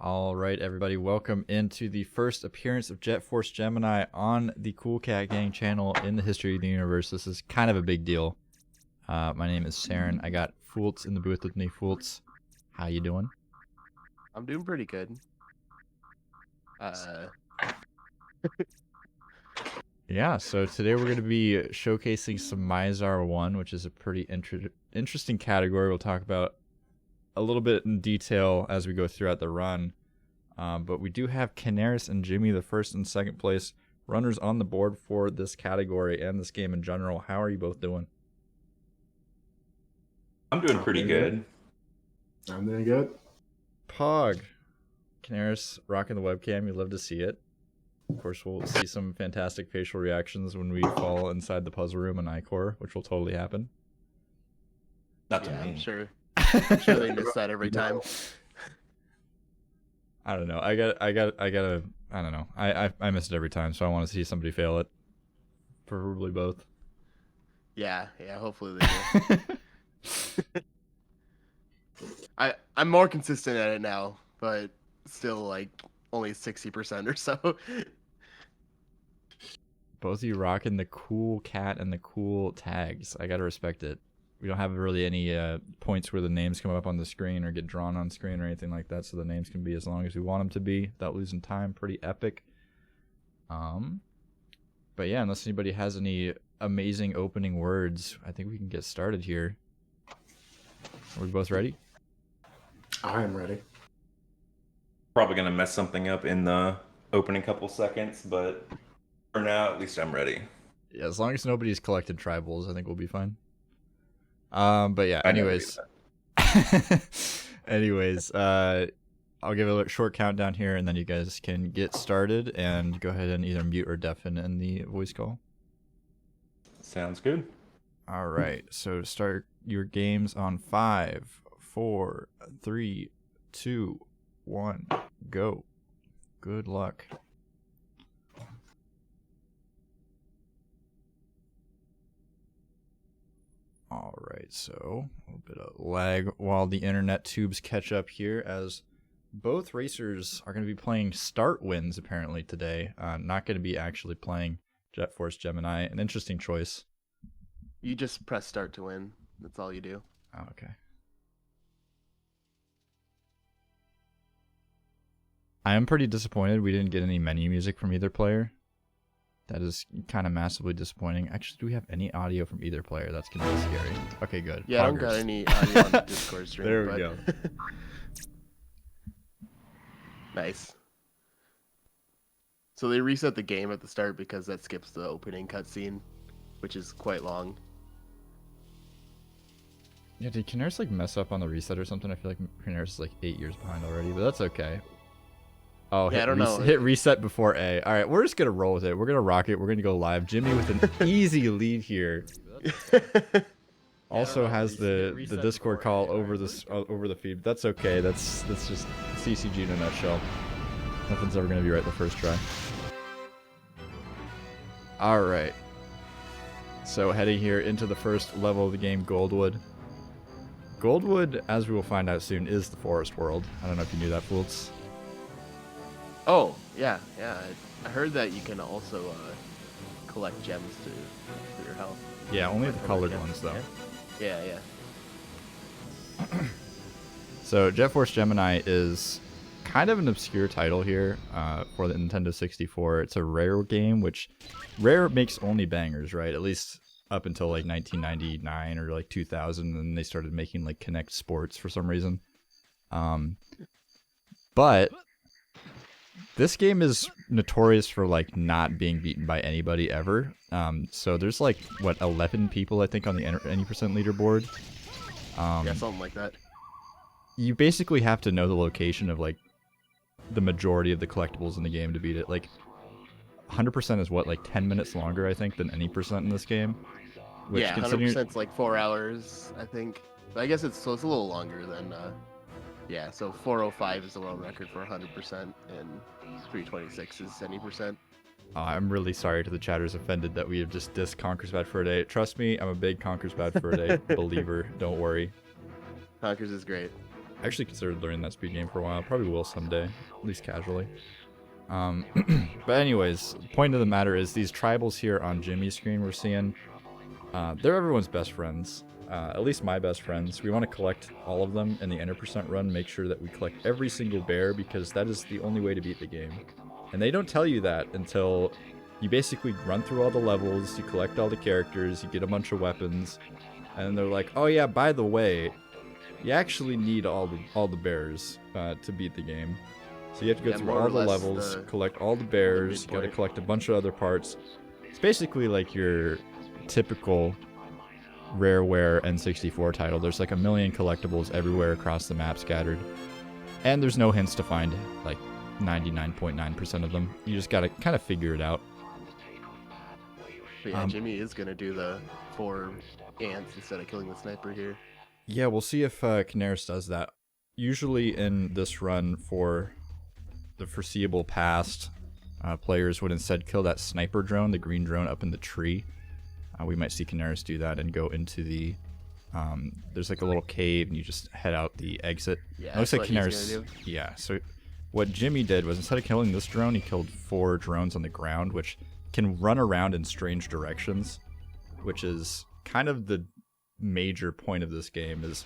All right, everybody, welcome into the first appearance of Jet Force Gemini on the Cool Cat Gang channel in the history of the universe. This is kind of a big deal. My name is Saren. I got Fultz in the booth with me. Fultz, how you doing? I'm doing pretty good. Yeah, so today we're going to be showcasing some Mizar 1, which is a pretty interesting category. We'll talk about a little bit in detail as we go throughout the run. But we do have Caneras and Jimmy, the first and second place runners on the board for this category and this game in general. How are you both doing? I'm doing pretty good. I'm doing good. Pog. Caneras rocking the webcam. You'd love to see it. Of course, we'll see some fantastic facial reactions when we fall inside the puzzle room in Icor, which will totally happen. Not to me. I'm sure they miss that every time. I don't know. I don't know. I miss it every time, so I want to see somebody fail it. Preferably both. Yeah, hopefully they do. I'm more consistent at it now, but still like only 60% or so. Both of you rocking the cool cat and the cool tags. I gotta respect it. We don't have really any points where the names come up on the screen or get drawn on screen or anything like that, so the names can be as long as we want them to be without losing time. Pretty epic. But yeah, unless anybody has any amazing opening words, I think we can get started here. Are we both ready? I am ready. Probably gonna mess something up in the opening couple seconds, but for now, at least I'm ready. Yeah, as long as nobody's collected tribals, I think we'll be fine. But yeah, anyways. I'll give a short countdown here, and then you guys can get started and go ahead and either mute or deafen in the voice call. Sounds good. All right, so start your games on 5, 4, 3, 2, 1, go. Good luck. All right, so a little bit of lag while the internet tubes catch up here, as both racers are going to be playing start wins apparently today. Not going to be actually playing Jet Force Gemini. An interesting choice. You just press start to win. That's all you do. Oh, okay. I am pretty disappointed we didn't get any menu music from either player. That is kind of massively disappointing. Actually, do we have any audio from either player? That's going to be scary. Okay, good. Yeah, I don't got any audio on the Discord stream. There we go. Nice. So they reset the game at the start because that skips the opening cutscene, which is quite long. Yeah, did Caneras like mess up on the reset or something? I feel like Caneras is like 8 years behind already, but that's okay. Oh, yeah, I don't know. Hit reset before A. All right, we're just going to roll with it. We're going to rock it. We're going to go live. Jimmy with an easy lead here. Also has the Discord call over the feed. That's okay. That's just CCG in a nutshell. Nothing's ever going to be right the first try. All right. So heading here into the first level of the game, Goldwood. Goldwood, as we will find out soon, is the forest world. I don't know if you knew that, Fultz. Oh, yeah. I heard that you can also collect gems for your health. Yeah, only the colored ones, though. Yeah. So, Jet Force Gemini is kind of an obscure title here for the Nintendo 64. It's a Rare game, which Rare makes only bangers, right? At least up until like 1999 or like 2000, and they started making like Kinect Sports for some reason. But this game is notorious for like not being beaten by anybody ever. So there's like what 11 people I think on the any percent leaderboard. Yeah, something like that. You basically have to know the location of like the majority of the collectibles in the game to beat it. Like 100% is what, like 10 minutes longer I think than any percent in this game. Which, yeah, 100% is like 4 hours I think. But I guess it's a little longer than. Yeah, so 405 is the world record for 100%, and 326 is any percent. I'm really sorry to the chatters offended that we have just dissed Conker's Bad Fur Day. Trust me, I'm a big Conker's Bad Fur Day believer. Don't worry. Conkers is great. I actually considered learning that speed game for a while. Probably will someday, at least casually. But anyways, the point of the matter is these tribals here on Jimmy's screen we're seeing, they're everyone's best friends. At least my best friends. We want to collect all of them in the Enter % run, make sure that we collect every single bear, because that is the only way to beat the game. And they don't tell you that until you basically run through all the levels, you collect all the characters, you get a bunch of weapons, and they're like, oh yeah, by the way, you actually need all the bears to beat the game. So you have to go through all the levels, collect all the bears, you gotta collect a bunch of other parts. It's basically like your typical Rareware N64 title. There's like a million collectibles everywhere across the map scattered. And there's no hints to find like 99.9% of them. You just gotta kind of figure it out. But yeah, Jimmy is gonna do the 4 ants instead of killing the sniper here. Yeah, we'll see if Caneras does that. Usually in this run for the foreseeable past, players would instead kill that sniper drone, the green drone up in the tree. We might see Caneras do that and go into the... there's like a little cave and you just head out the exit. Yeah, it looks like that's what he's Caneras... gonna do. Yeah, so what Jimmy did was instead of killing this drone, he killed 4 drones on the ground, which can run around in strange directions, which is kind of the major point of this game is,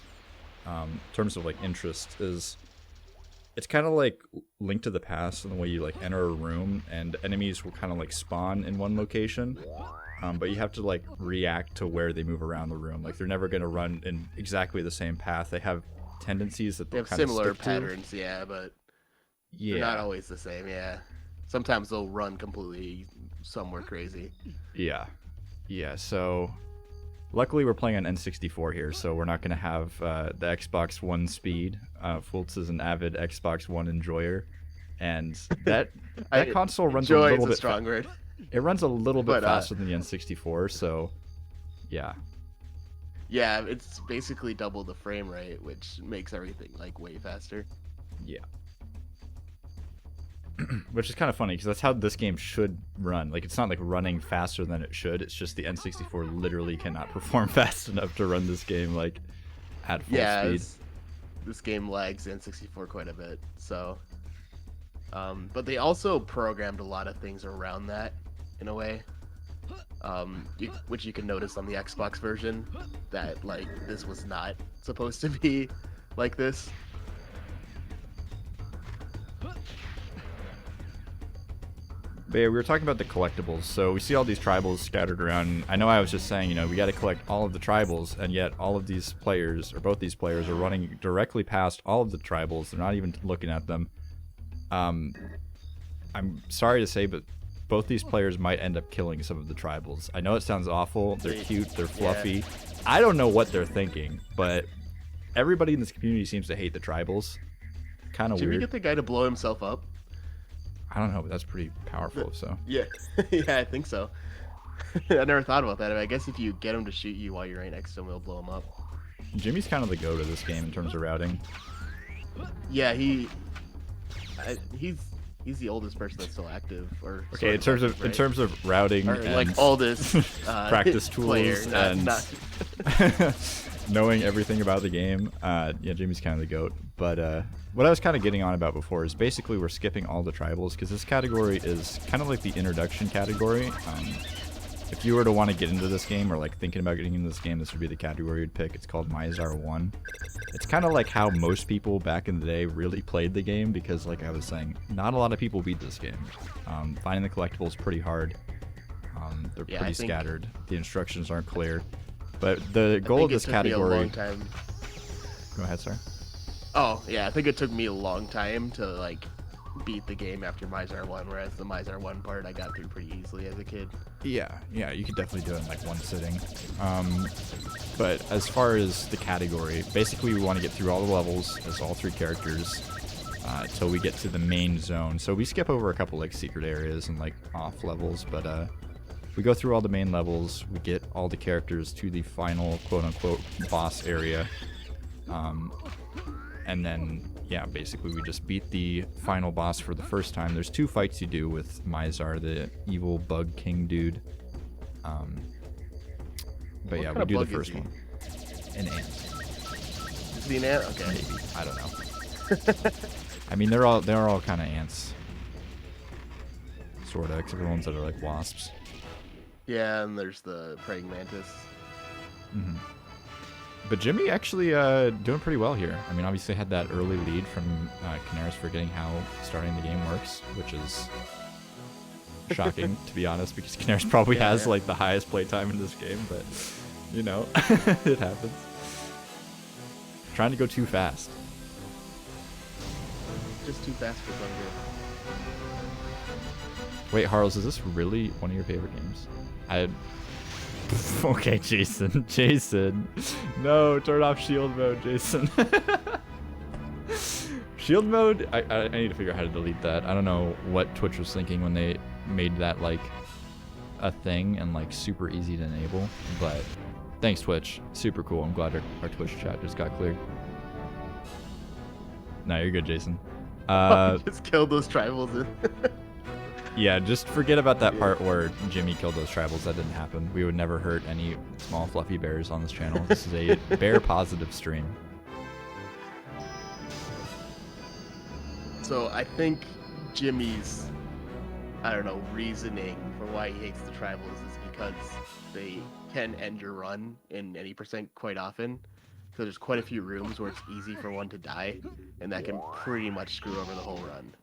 in terms of like interest, is it's kind of like Link to the Past in the way you like enter a room and enemies will kind of like spawn in one location, but you have to like react to where they move around the room. Like they're never going to run in exactly the same path. They have tendencies that They they'll have kind of similar stick to. patterns, yeah, but they're not always the same, yeah. Sometimes they'll run completely somewhere crazy. Yeah. Yeah, so luckily we're playing on N64 here, so we're not going to have the Xbox One speed. Fultz is an avid Xbox One enjoyer, and that console runs a little bit strong word. It runs a little bit But, faster than the N64, so yeah. Yeah, it's basically double the frame rate, which makes everything like way faster. Yeah. Which is kind of funny because that's how this game should run. Like, it's not like running faster than it should. It's just the N64 literally cannot perform fast enough to run this game like at full speed. This game lags N64 quite a bit. So, but they also programmed a lot of things around that in a way, which you can notice on the Xbox version that like this was not supposed to be like this. But yeah, we were talking about the collectibles. So we see all these tribals scattered around. I know I was just saying, we got to collect all of the tribals, and yet all of these players, or both these players, are running directly past all of the tribals. They're not even looking at them. I'm sorry to say, but both these players might end up killing some of the tribals. I know it sounds awful. They're cute. They're fluffy. Yeah. I don't know what they're thinking, but everybody in this community seems to hate the tribals. Kind of weird. Did we get the guy to blow himself up? I don't know, but that's pretty powerful, so. Yeah, yeah, I think so. I never thought about that. I guess if you get him to shoot you while you're right next to him, it'll blow him up. Jimmy's kind of the go to this game in terms of routing. Yeah, he's the oldest person that's still active. Or okay, in terms of routing or, and like oldest practice tools player, and knowing everything about the game, yeah, Jimmy's kind of the goat. But what I was kind of getting on about before is basically we're skipping all the tribals because this category is kind of like the introduction category. If you were to want to get into this game or like thinking about getting into this game, this would be the category you'd pick. It's called Mizar 1. It's kind of like how most people back in the day really played the game because, like I was saying, not a lot of people beat this game. Finding the collectibles is pretty hard. They're pretty scattered. The instructions aren't clear. But the goal of this category... a long time. Go ahead, sir. Oh, yeah, I think it took me a long time to, like, beat the game after Mizar 1, whereas the Mizar 1 part I got through pretty easily as a kid. Yeah, you could definitely do it in, like, one sitting. But as far as the category, basically we want to get through all the levels as all 3 characters until we get to the main zone. So we skip over a couple, like, secret areas and, like, off levels, but we go through all the main levels, we get all the characters to the final quote-unquote boss area. And then, yeah, basically we just beat the final boss for the first time. There's 2 fights you do with Mizar, the evil bug king dude. But yeah, we do the first one. An ant. to be an ant? Okay. Maybe. I don't know. I mean, they're all kind of ants. Sorta, except for the ones that are like wasps. Yeah, and there's the praying mantis. Mm-hmm. But Jimmy actually doing pretty well here. I mean, obviously had that early lead from Caneras, forgetting how starting the game works, which is shocking, to be honest, because Caneras probably has like the highest playtime in this game, but you know, it happens. Trying to go too fast. Just too fast for Thunder. Wait, Harles, is this really one of your favorite games? Okay, Jason. Jason. No, turn off shield mode, Jason. Shield mode? I need to figure out how to delete that. I don't know what Twitch was thinking when they made that like a thing and like super easy to enable. But thanks, Twitch. Super cool. I'm glad our Twitch chat just got cleared. No, you're good, Jason. Just killed those tribals. Yeah, just forget about that part where Jimmy killed those tribals. That didn't happen. We would never hurt any small fluffy bears on this channel. This is a bear positive stream. So I think Jimmy's, I don't know, reasoning for why he hates the tribals is because they can end your run in any percent quite often. So there's quite a few rooms where it's easy for one to die, and that can pretty much screw over the whole run.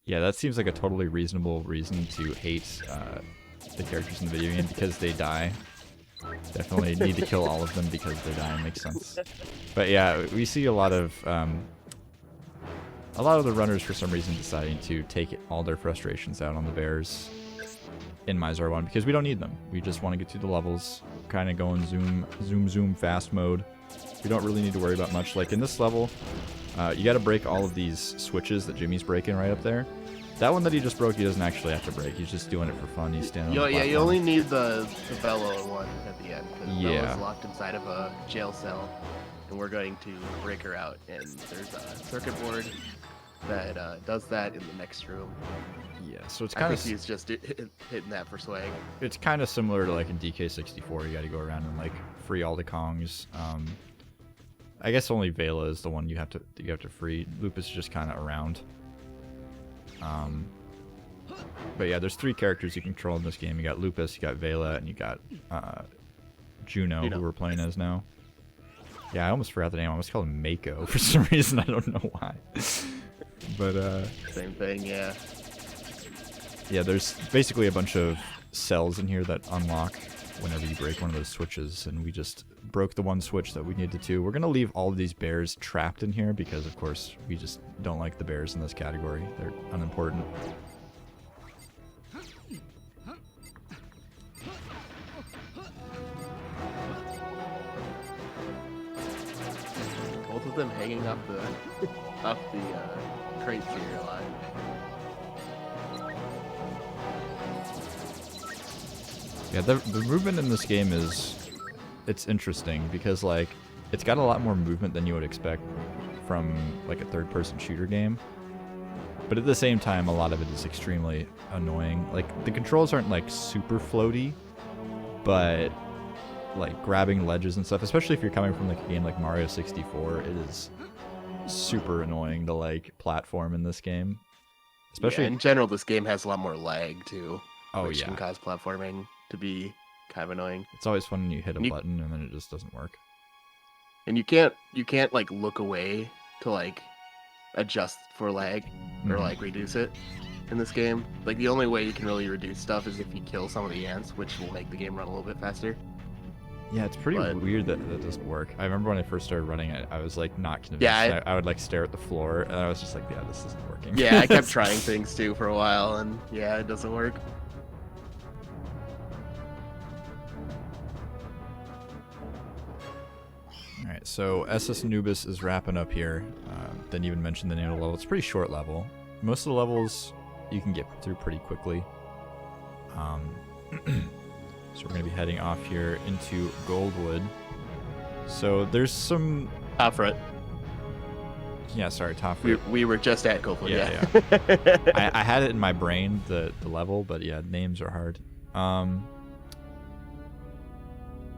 Yeah, that seems like a totally reasonable reason to hate the characters in the video game, because they die. Definitely need to kill all of them because they die. Makes sense. But yeah, we see a lot of the runners for some reason deciding to take all their frustrations out on the bears in Mizar 1 because we don't need them. We just want to get through the levels, kind of go in zoom fast mode. We don't really need to worry about much. Like in this level, you got to break all of these switches that Jimmy's breaking right up there. That one that he just broke, he doesn't actually have to break. He's just doing it for fun. He's standing on the platform. You only need the Bellow one at the end, because Yeah. Bella's locked inside of a jail cell, and we're going to break her out. And there's a circuit board that does that in the next room. Yeah, so it's I kind think of he's just hitting that for swag. it's kind of similar to like in DK64. You got to go around and like free all the Kongs. I guess only Vela is the one you have to free. Lupus is just kind of around. But yeah, there's 3 characters you control in this game. You got Lupus, you got Vela, and you got Juno, who we're playing as now. Yeah, I almost forgot the name. I almost called him Mako for some reason. I don't know why. But Same thing, yeah. yeah, there's basically a bunch of cells in here that unlock whenever you break one of those switches, and we just broke the one switch that we needed to. We're gonna leave all of these bears trapped in here because, of course, we just don't like the bears in this category. They're unimportant. Both of them hanging off the crates here a lot. Yeah, the movement in this game it's interesting because like it's got a lot more movement than you would expect from like a third-person shooter game. But at the same time, a lot of it is extremely annoying. Like the controls aren't like super floaty, but like grabbing ledges and stuff, especially if you're coming from like a game like Mario 64, it is super annoying to like platform in this game. Especially in general, this game has a lot more lag too. Oh which yeah, can cause platforming to be kind of annoying. it's always fun when you hit a button and then it just doesn't work. And you can't like look away to like adjust for lag or like reduce it in this game. Like the only way you can really reduce stuff is if you kill some of the ants, which will make the game run a little bit faster. Yeah, it's pretty weird that that doesn't work. I remember when I first started running it, I was like not convinced. Yeah, I would like stare at the floor, and I was just like, yeah, this isn't working. Yeah, I kept trying things too for a while, and yeah, it doesn't work. Alright, so SS Anubis is wrapping up here. Didn't even mention the name of the level. It's a pretty short level. Most of the levels you can get through pretty quickly. So we're going to be heading off here into Goldwood. So there's some... Top right. Yeah, sorry, top right. We were just at Goldwood, yeah. I had it in my brain, the level, but yeah, names are hard. But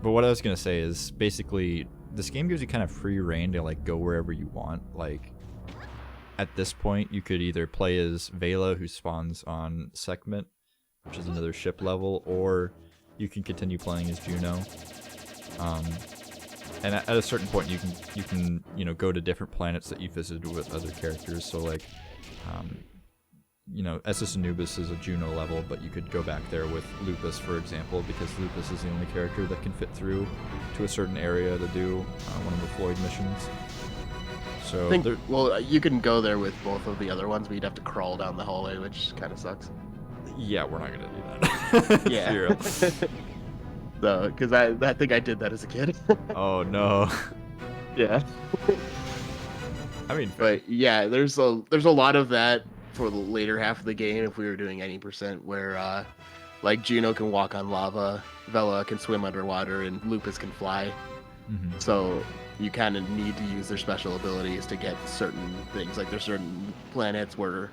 what I was going to say is basically this game gives you kind of free reign to like go wherever you want. Like at this point, you could either play as Vela, who spawns on Segment, which is another ship level, or you can continue playing as Juno. And at a certain point, you can go to different planets that you visited with other characters. So like, Essus Anubis is a Juno level, but you could go back there with Lupus, for example, because Lupus is the only character that can fit through to a certain area to do one of the Floyd missions. So well, you can go there with both of the other ones, but you'd have to crawl down the hallway, which kind of sucks. Yeah, we're not gonna do that. Yeah. Zero. So, because I think I did that as a kid. Oh no. Yeah. I mean, but yeah, there's a lot of that for the later half of the game if we were doing any percent, where like Juno can walk on lava, Vela can swim underwater, and Lupus can fly. Mm-hmm. So you kind of need to use their special abilities to get certain things. Like there's certain planets where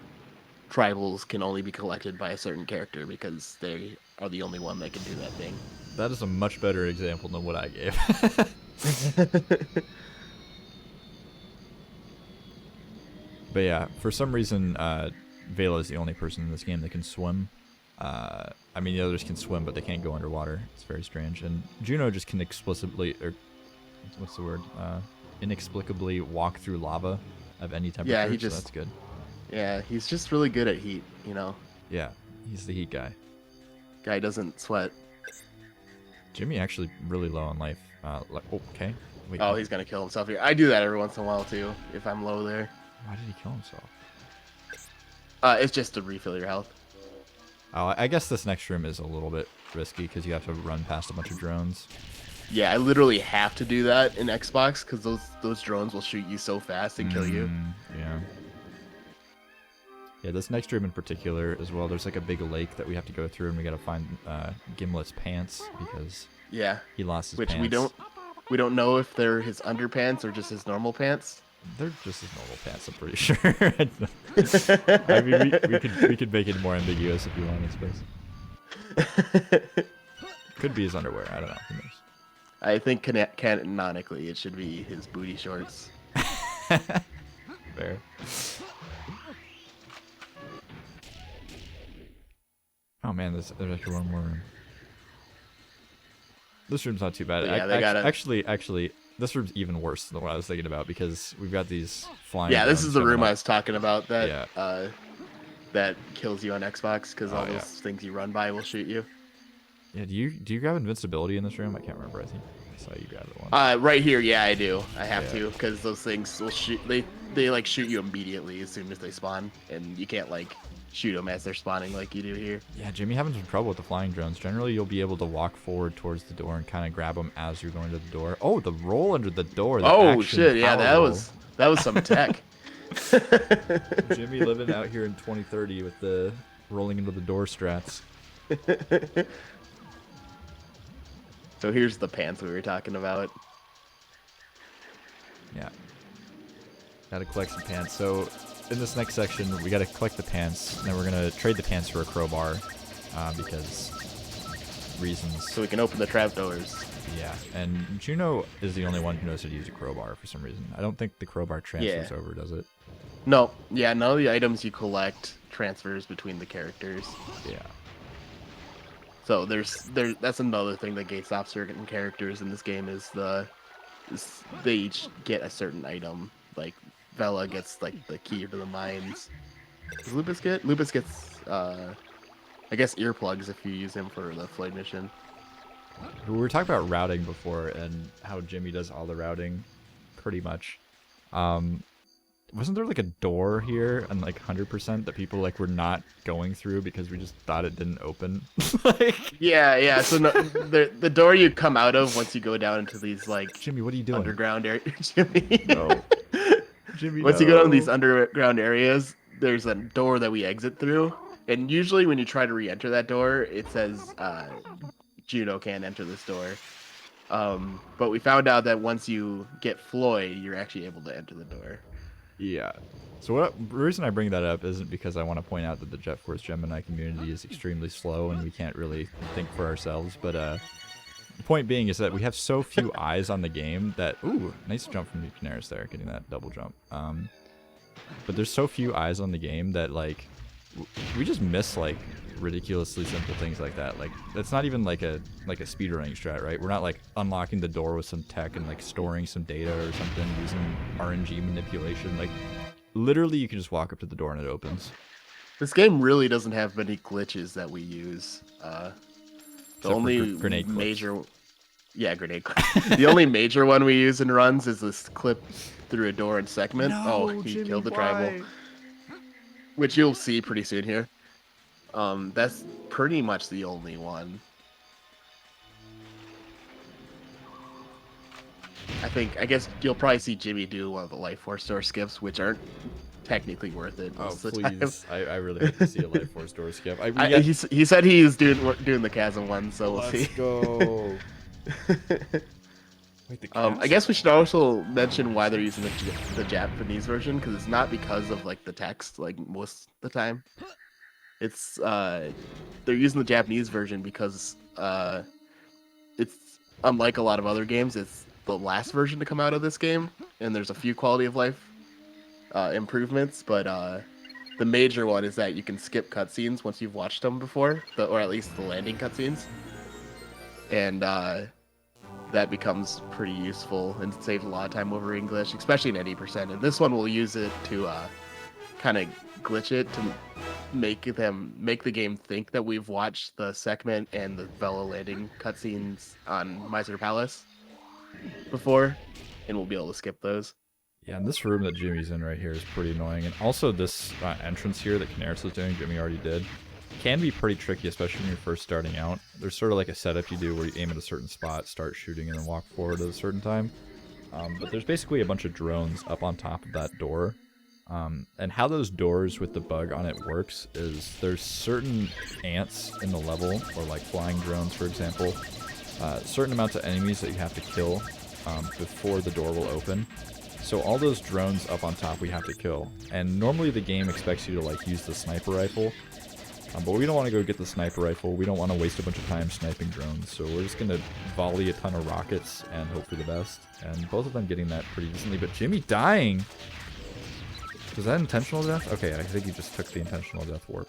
tribals can only be collected by a certain character because they are the only one that can do that thing. That is a much better example than what I gave. But yeah, for some reason, Vela is the only person in this game that can swim. I mean, the others can swim, but they can't go underwater. It's very strange. And Juno just can inexplicably walk through lava of any temperature. Yeah, so that's good. Yeah, he's just really good at heat, Yeah, he's the heat guy. Guy doesn't sweat. Jimmy actually really low on life. Okay. Wait, Oh, he's gonna kill himself here. I do that every once in a while too, if I'm low there. why did he kill himself? It's just to refill your health. Oh, I guess this next room is a little bit risky because you have to run past a bunch of drones. Yeah, I literally have to do that in Xbox because those drones will shoot you so fast and kill you. Yeah. Yeah, this next room in particular as well, there's like a big lake that we have to go through, and we gotta find Gimlet's pants because Yeah. he lost his Which pants. we don't know if they're his underpants or just his normal pants. They're just his normal pants, I'm pretty sure. I mean, we could make it more ambiguous if you want, I suppose. Could be his underwear. I don't know. Who knows? I think canonically it should be his booty shorts. Fair. Oh man, there's actually one more room. This room's not too bad. Yeah, Actually, this room's even worse than what I was thinking about because we've got these flying. Yeah, this drones is the coming room up. I was talking about that that kills you on Xbox because all those things you run by will shoot you. Yeah, do you grab invincibility in this room? I can't remember. I think I saw you grab it once. Right here, yeah, I do. I have to because those things will shoot. They like shoot you immediately as soon as they spawn, and you can't like shoot them as they're spawning like you do here. Yeah, Jimmy having some trouble with the flying drones. Generally, you'll be able to walk forward towards the door and kind of grab them as you're going to the door. Oh, the roll under the door. The Oh action shit! Yeah, power that roll. was some tech. Jimmy living out here in 2030 with the rolling into the door strats. So here's the pants we were talking about. Yeah. Gotta collect some pants. So in this next section, we gotta collect the pants, and then we're gonna trade the pants for a crowbar, because reasons. So we can open the trapdoors. Yeah, and Juno is the only one who knows how to use a crowbar for some reason. I don't think the crowbar transfers over, does it? No, yeah, none of the items you collect transfers between the characters. Yeah. So that's another thing that gates off certain characters in this game is they each get a certain item. Like Vela gets like the key to the mines. Does Lupus get? Lupus gets I guess earplugs if you use him for the Floyd mission. We were talking about routing before and how Jimmy does all the routing, pretty much. Wasn't there like a door here and like 100% that people like were not going through because we just thought it didn't open? Like Yeah. So no, the door you come out of once you go down into these like Jimmy, what are you doing? underground areas, Jimmy. No. Jimmy, Once you go down these underground areas, there's a door that we exit through, and usually when you try to re-enter that door, it says Juno can't enter this door. But we found out that once you get Floyd, you're actually able to enter the door. Yeah. So the reason I bring that up isn't because I want to point out that the Jet Force Gemini community is extremely slow and we can't really think for ourselves, but The point being is that we have so few eyes on the game that ooh, nice jump from Caneras there, getting that double jump. But there's so few eyes on the game that like we just miss like ridiculously simple things like that. Like that's not even like a speedrunning strat, right? We're not like unlocking the door with some tech and like storing some data or something using RNG manipulation. Like literally you can just walk up to the door and it opens. This game really doesn't have many glitches that we use. The only grenade major, grenade clip. The only major one we use in runs is this clip through a door and segment. No, he Jimmy, killed the why? tribal, which you'll see pretty soon here. That's pretty much the only one. I guess you'll probably see Jimmy do one of the Life Force door skips, which aren't technically worth it Oh most of the time. please! I really hope to see a Life Force door skip. He said he's doing the chasm one, so we'll see. Let's go. Wait, the I guess we should also mention why they're using the Japanese version, because it's not because of like the text, like most of the time. It's they're using the Japanese version because it's unlike a lot of other games. It's the last version to come out of this game, and there's a few quality of life improvements, but the major one is that you can skip cutscenes once you've watched them before, or at least the landing cutscenes, and that becomes pretty useful and saves a lot of time over English, especially in 80%. And this one will use it to kind of glitch it to make the game think that we've watched the segment and the Vela landing cutscenes on Mizar Palace before, and we'll be able to skip those. Yeah, and this room that Jimmy's in right here is pretty annoying. And also this entrance here that Caneras was doing, Jimmy already did, can be pretty tricky, especially when you're first starting out. There's sort of like a setup you do where you aim at a certain spot, start shooting, and then walk forward at a certain time. But there's basically a bunch of drones up on top of that door. And how those doors with the bug on it works is there's certain ants in the level, or like flying drones, for example, certain amounts of enemies that you have to kill before the door will open. So all those drones up on top we have to kill. And normally the game expects you to like use the sniper rifle. But we don't want to go get the sniper rifle. We don't want to waste a bunch of time sniping drones. So we're just going to volley a ton of rockets and hope for the best. And both of them getting that pretty decently. But Jimmy dying! Was that intentional death? Okay, I think he just took the intentional death warp.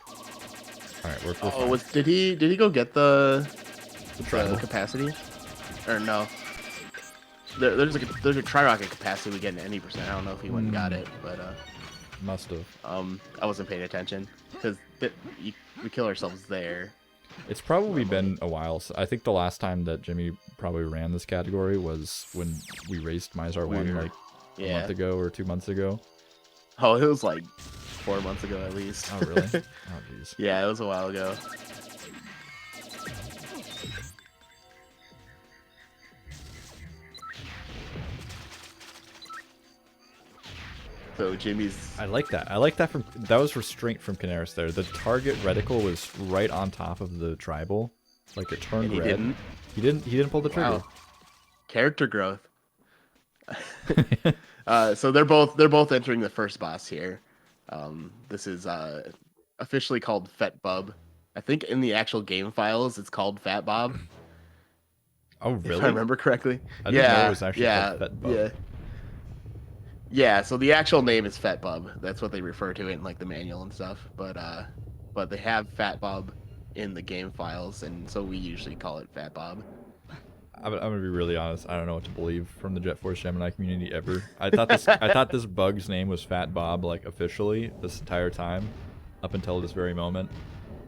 Alright, we're fine. Did he go get the tribal capacity? Or no? There's a tri-rocket capacity we get in any percent. I don't know if he went and got it, but must have. I wasn't paying attention because we kill ourselves there. It's probably been a while. So I think the last time that Jimmy probably ran this category was when we raced Mizar 1 like a month ago or 2 months ago. Oh, it was like 4 months ago at least. Oh, really? Oh, jeez. Yeah, it was a while ago. So Jimmy's... I like that. That was restraint from Caneras there. The target reticle was right on top of the tribal. Like it turned red. Didn't? He didn't pull the trigger. Wow. Character growth. So they're both entering the first boss here. This is officially called Fet Bub. I think in the actual game files it's called Fat Bob. Oh, really? If I remember correctly. I didn't know it was actually called Fet Bub. Yeah, so the actual name is Fet Bub. That's what they refer to it in like the manual and stuff. But they have Fat Bob in the game files, and so we usually call it Fat Bob. I'm gonna be really honest. I don't know what to believe from the Jet Force Gemini community ever. I thought this bug's name was Fat Bob, like officially this entire time, up until this very moment.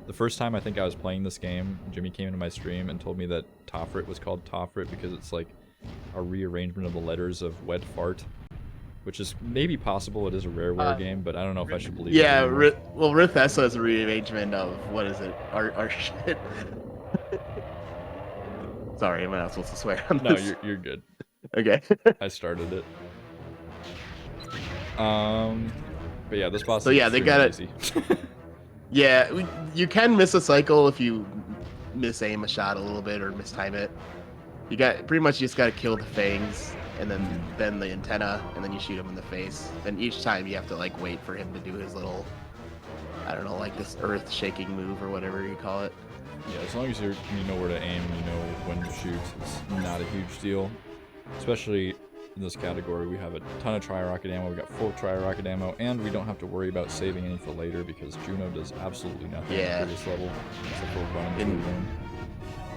The first time I think I was playing this game, Jimmy came into my stream and told me that Tofrit was called Tofrit because it's like a rearrangement of the letters of Wet Fart, which is maybe possible. It is a Rareware game, but I don't know if I should believe it. Yeah, well, Rithessa is a rearrangement of, what is it? Our shit. Sorry, am I not supposed to swear on No, this? you're good. Okay. I started it. But yeah, this boss. So is yeah, they got it. easy. Yeah, you can miss a cycle if you misaim a shot a little bit or mistime it. You just gotta kill the fangs and then the antenna, and then you shoot him in the face. And each time you have to like wait for him to do his little, I don't know, like this earth shaking move or whatever you call it. Yeah, as long as you know where to aim and you know when to shoot, it's not a huge deal. Especially in this category, we have a ton of tri-rocket ammo, we got full tri-rocket ammo, and we don't have to worry about saving any for later because Juno does absolutely nothing at this level except for running through the room.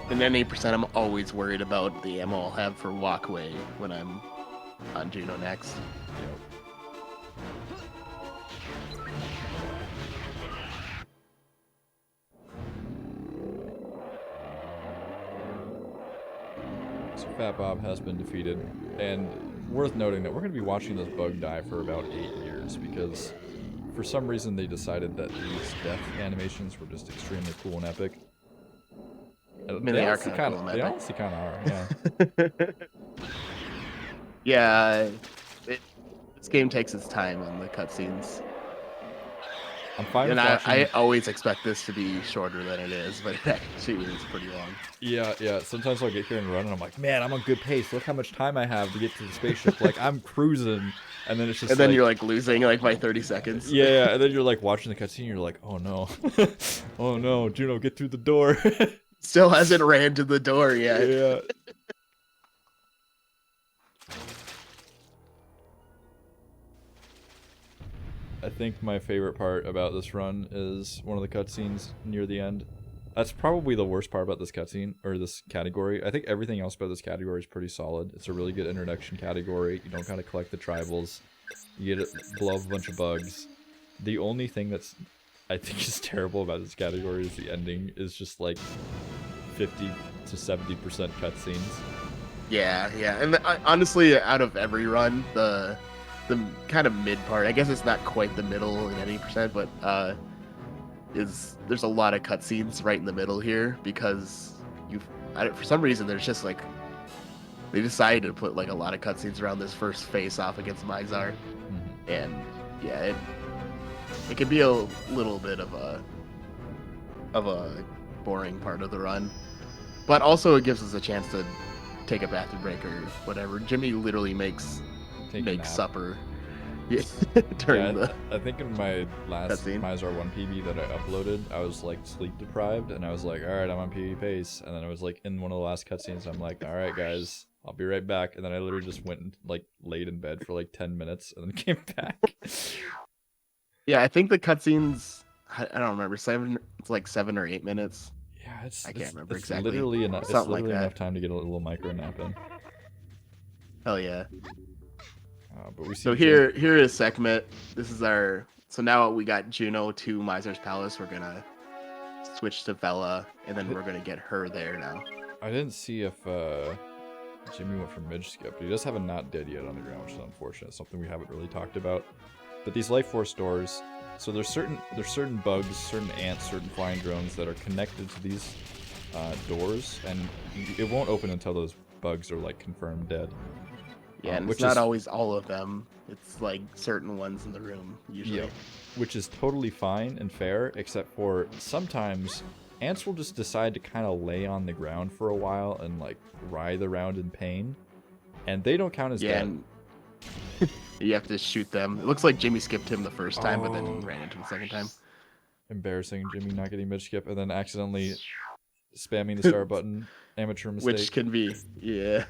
In any percent, I'm always worried about the ammo I'll have for walkway when I'm on Juno next. Yep. So Fat Bob has been defeated, and worth noting that we're going to be watching this bug die for about 8 years because for some reason they decided that these death animations were just extremely cool and epic. I mean, they are kind of cool and They epic. honestly kind of are, yeah. Yeah, this game takes its time on the cutscenes. I'm fine And with watching. I always expect this to be shorter than it is, but it actually is pretty long. Yeah. Sometimes I'll get here and run, and I'm like, man, I'm on good pace. Look how much time I have to get to the spaceship. Like, I'm cruising, and then it's just. And then you're like losing like by 30 seconds. Yeah, and then you're like watching the cutscene, you're like, oh no, oh no, Juno, get through the door. Still hasn't ran to the door yet. Yeah. I think my favorite part about this run is one of the cutscenes near the end. That's probably the worst part about this cutscene, or this category. I think everything else about this category is pretty solid. It's a really good introduction category. You don't gotta collect the tribals. You get to blow up a bunch of bugs. The only thing that's, I think, is terrible about this category is the ending is just like 50 to 70% cutscenes. Yeah. And honestly, out of every run, the kind of mid part, I guess it's not quite the middle in any percent, but there's a lot of cutscenes right in the middle here because for some reason there's just like they decided to put like a lot of cutscenes around this first face off against Mizar, and yeah, it can be a little bit of a boring part of the run, but also it gives us a chance to take a bathroom break or whatever. Jimmy literally makes supper during the. I think in my last cutscene. Mizar 1 PB that I uploaded, I was like sleep deprived, and I was like, alright, I'm on PB pace, and then I was like in one of the last cutscenes, I'm like, alright guys, I'll be right back, and then I literally just went and like laid in bed for like 10 minutes, and then came back. Yeah, I think the cutscenes, I don't remember, it's like 7 or 8 minutes. Yeah, I can't remember it's exactly. Literally enough. It's Something like literally that. enough time to get a little micro nap in. Hell yeah. But we see So here is Sekhmet. This is our. So now we got Juno to Mizar's Palace. We're gonna switch to Vela, and then we're gonna get her there now. I didn't see if Jimmy went for mid skip, but he does have a not dead yet on the ground, which is unfortunate. Something we haven't really talked about. But these Life Force doors, so there's certain bugs, certain ants, certain flying drones that are connected to these doors, and it won't open until those bugs are like confirmed dead. Yeah, and which it's not is always all of them. It's like certain ones in the room usually. Yeah, which is totally fine and fair, except for sometimes ants will just decide to kind of lay on the ground for a while and like writhe around in pain, and they don't count as dead. And you have to shoot them. It looks like Jimmy skipped him the first time, but then ran into him the second time. Embarrassing, Jimmy not getting mid skip and then accidentally spamming the start button. Amateur mistake. Which can be, yeah.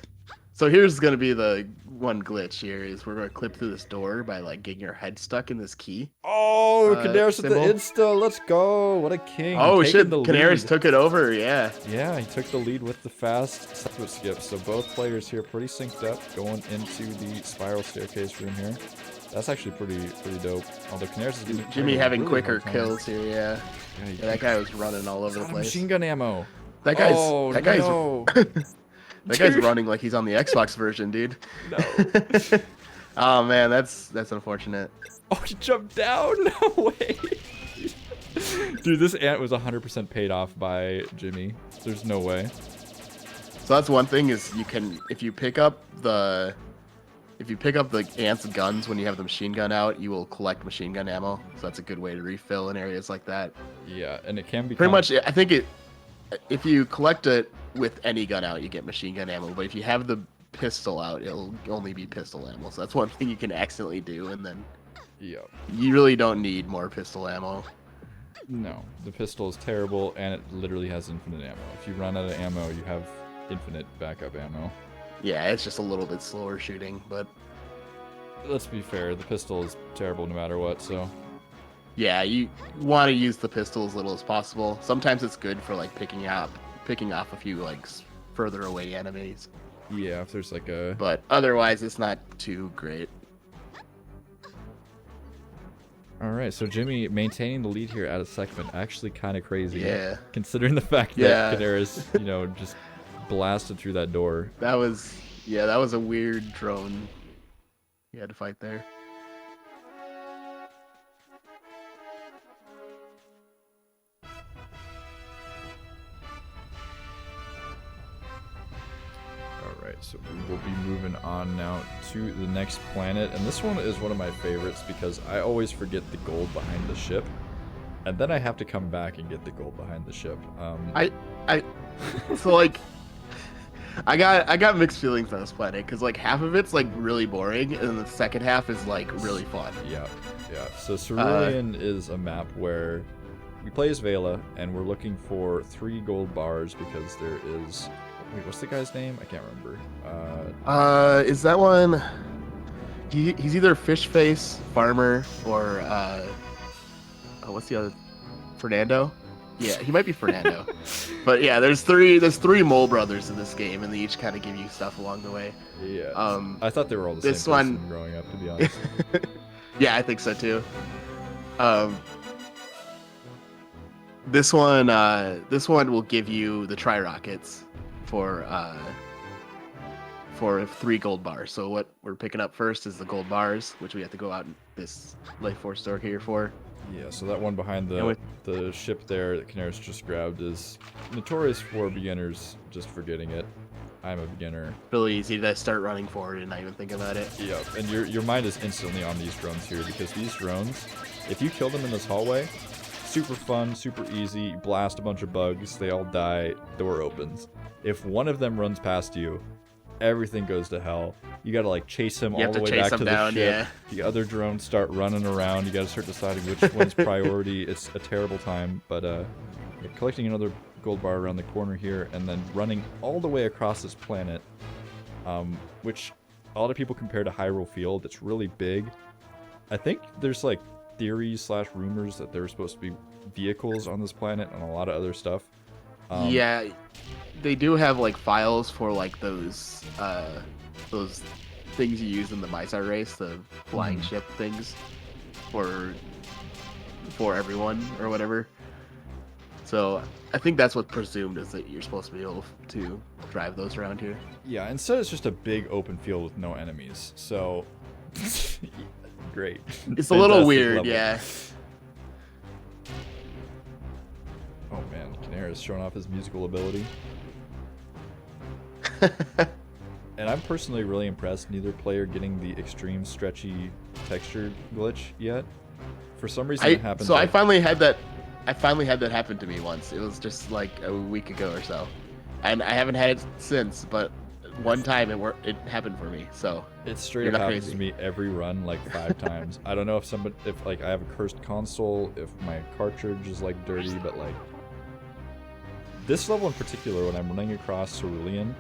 So here's gonna be the one glitch here is we're gonna clip through this door by like getting your head stuck in this key. Oh, Caneras with the symbol. Insta. Let's go. What a king. Oh Taking shit, the Caneras lead. took it over, yeah. Yeah, he took the lead with the fast sequence skip. So both players here pretty synced up going into the spiral staircase room here. That's actually pretty dope. Although Caneras is Jimmy having really quicker hard time. kills here, yeah. Yeah, Yeah, that guy was running all over the place. Machine gun ammo. That guy's Oh, that guy's no. that guy's Dude. running like he's on the Xbox version, dude. No. Oh man, that's unfortunate. Oh, he jumped down? No way. Dude, this ant was 100% paid off by Jimmy. There's no way. So that's one thing is you can if you pick up the ants' guns when you have the machine gun out, you will collect machine gun ammo. So that's a good way to refill in areas like that. Yeah, and it can be Pretty much, I think if you collect it with any gun out, you get machine gun ammo. But if you have the pistol out, it'll only be pistol ammo. So that's one thing you can accidentally do, and then Yeah. you really don't need more pistol ammo. No, the pistol is terrible, and it literally has infinite ammo. If you run out of ammo, you have infinite backup ammo. Yeah, it's just a little bit slower shooting, but Let's be fair, the pistol is terrible no matter what, so... yeah, you want to use the pistol as little as possible. Sometimes it's good for like picking off a few like further away enemies, Yeah, if there's like a... but otherwise it's not too great. Alright, so Jimmy maintaining the lead here at a segment, actually kind of crazy. Yeah. Considering the fact that Caneras, you know, just blasted through that door. That was a weird drone you had to fight there. Alright, so we will be moving on now to the next planet, and this one is one of my favorites because I always forget the gold behind the ship, and then I have to come back and get the gold behind the ship. So like, I got mixed feelings on this planet because like half of it's like really boring, and then the second half is like really fun. Yeah. So Cerulean is a map where we play as Vela, and we're looking for 3 gold bars because there is... Wait, what's the guy's name? I can't remember. Is that one? He's either Fish Face, Farmer, or what's the other? Fernando? Yeah, he might be Fernando. But yeah, there's three mole brothers in this game, and they each kind of give you stuff along the way. Yeah. I thought they were all the this same one person growing up, to be honest. Yeah, I think so too. This one will give you the tri-rockets for 3 gold bars. So what we're picking up first is the gold bars, which we have to go out in this Life Force store here for. Yeah, so that one behind the ship there that Caneras just grabbed is notorious for beginners just forgetting it. I'm a beginner. Really easy to start running forward and not even think about it. Yeah, and your mind is instantly on these drones here because these drones, if you kill them in this hallway, super fun, super easy, blast a bunch of bugs, they all die, door opens. If one of them runs past you, everything goes to hell. You gotta like chase him all the way back to the ship. Yeah. The other drones start running around. You gotta start deciding which one's priority. It's a terrible time, but you're collecting another gold bar around the corner here, and then running all the way across this planet, which a lot of people compare to Hyrule Field. It's really big. I think there's like theories / rumors that there were supposed to be vehicles on this planet and a lot of other stuff. Yeah, they do have like files for like those things you use in the Mizar race, the flying ship things for everyone or whatever. So I think that's what's presumed, is that you're supposed to be able to drive those around here. Yeah, instead it's just a big open field with no enemies. So great. It's a little Fantastic weird, level. yeah. Oh man, Caneras showing off his musical ability. And I'm personally really impressed, neither player getting the extreme stretchy texture glitch yet. For some reason it happens. So I finally had that happen to me once. It was just like a week ago or so. And I haven't had it since, but one time it happened for me. So it straight up happens to me every run like 5 times. I don't know if like I have a cursed console, if my cartridge is like dirty, but like this level in particular, when I'm running across Cerulean,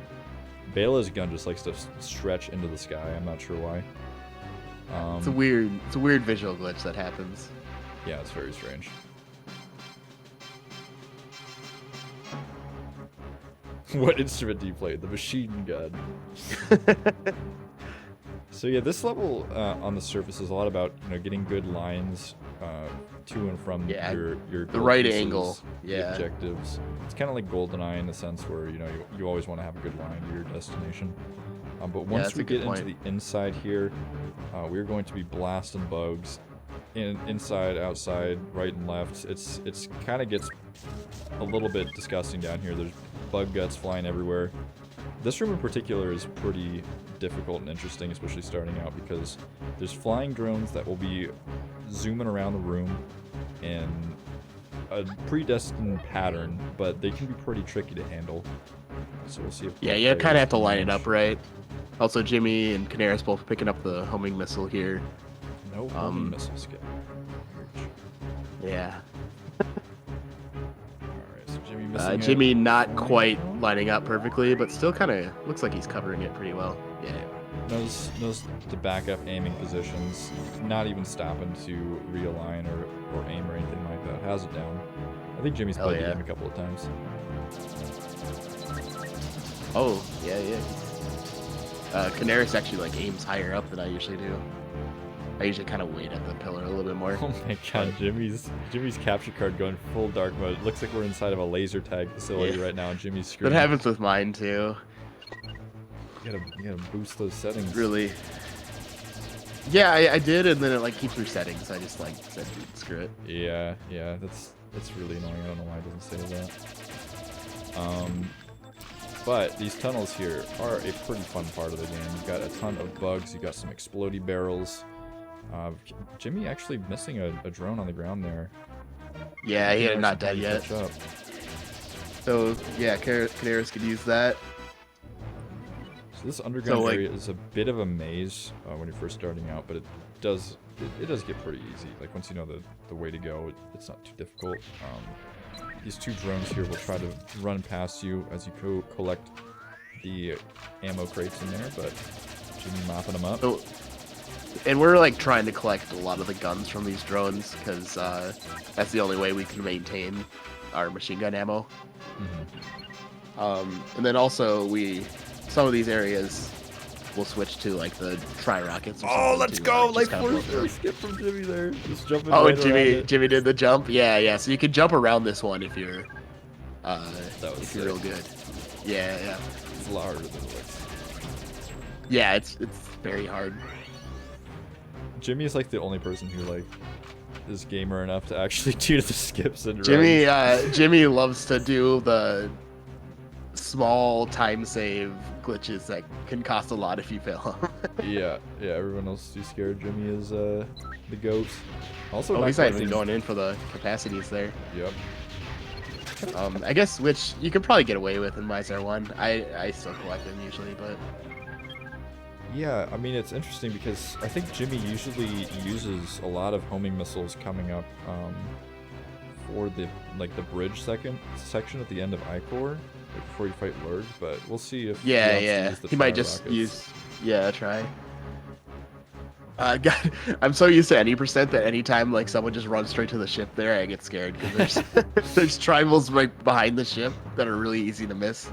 Vela's gun just likes to stretch into the sky. I'm not sure why. It's a weird visual glitch that happens. Yeah, it's very strange. What instrument do you play? The machine gun. So yeah, this level on the surface is a lot about getting good lines to and from your the right pieces, angle, the objectives. It's kind of like GoldenEye in the sense where you always want to have a good line to your destination. But once we get into the inside here, we're going to be blasting bugs, inside, outside, right and left. It's kind of gets a little bit disgusting down here. There's bug guts flying everywhere. This room in particular is pretty difficult and interesting, especially starting out, because there's flying drones that will be zooming around the room in a predestined pattern, but they can be pretty tricky to handle. So we'll see if you kind of have to line it up right. Also, Jimmy and Caneras both picking up the homing missile here. No homing missile skill. Yeah. Jimmie missing it. Jimmie not quite lining up perfectly, but still kind of looks like he's covering it pretty well. Yeah. Knows to back up aiming positions, not even stopping to realign or aim or anything like that. Has it down. I think Jimmie's played the game a couple of times. Oh, yeah. Caneras actually like aims higher up than I usually do. I usually kind of wait at the pillar a little bit more. Oh my god, Jimmie's capture card going full dark mode. It looks like we're inside of a laser tag facility right now. Jimmie's screaming. That happens with mine too. You gotta boost those settings. Really? Yeah, I did, and then it like keeps resetting, so I just like said screw it. Yeah, that's really annoying. I don't know why it doesn't say that. But these tunnels here are a pretty fun part of the game. You've got a ton of bugs. You've got some explodey barrels. Jimmie actually missing a drone on the ground there. Yeah, he not dead yet. So yeah, Caneras could use that. So this underground area is a bit of a maze when you're first starting out, but it does get pretty easy. Like once you know the way to go, it's not too difficult. These two drones here will try to run past you as you collect the ammo crates in there, but Jimmie mopping them up. And we're like trying to collect a lot of the guns from these drones because that's the only way we can maintain our machine gun ammo. And then also some of these areas we'll switch to like the tri-rockets. Oh, let's go! Like skip from Jimmie there. Just jumping. Oh, right Jimmie did the jump. Yeah. So you can jump around this one if you're you're real good. Yeah. It's a lot harder than it looks. Yeah, it's very hard. Jimmie is like the only person who like is gamer enough to actually do the skips and runs. Jimmie loves to do the small time save glitches that can cost a lot if you fail. yeah. Everyone else is too scared. Jimmie is the goat. Also, he's not even going in for the capacities there. Yep. I guess which you could probably get away with in Mizar 1. I still collect them usually, but. Yeah, I mean, it's interesting because I think Jimmie usually uses a lot of homing missiles coming up for the bridge section at the end of Icor, like before you fight Lurg, but we'll see if he might just use try. God, I'm so used to any percent that anytime like someone just runs straight to the ship there, I get scared because there's tribals right behind the ship that are really easy to miss.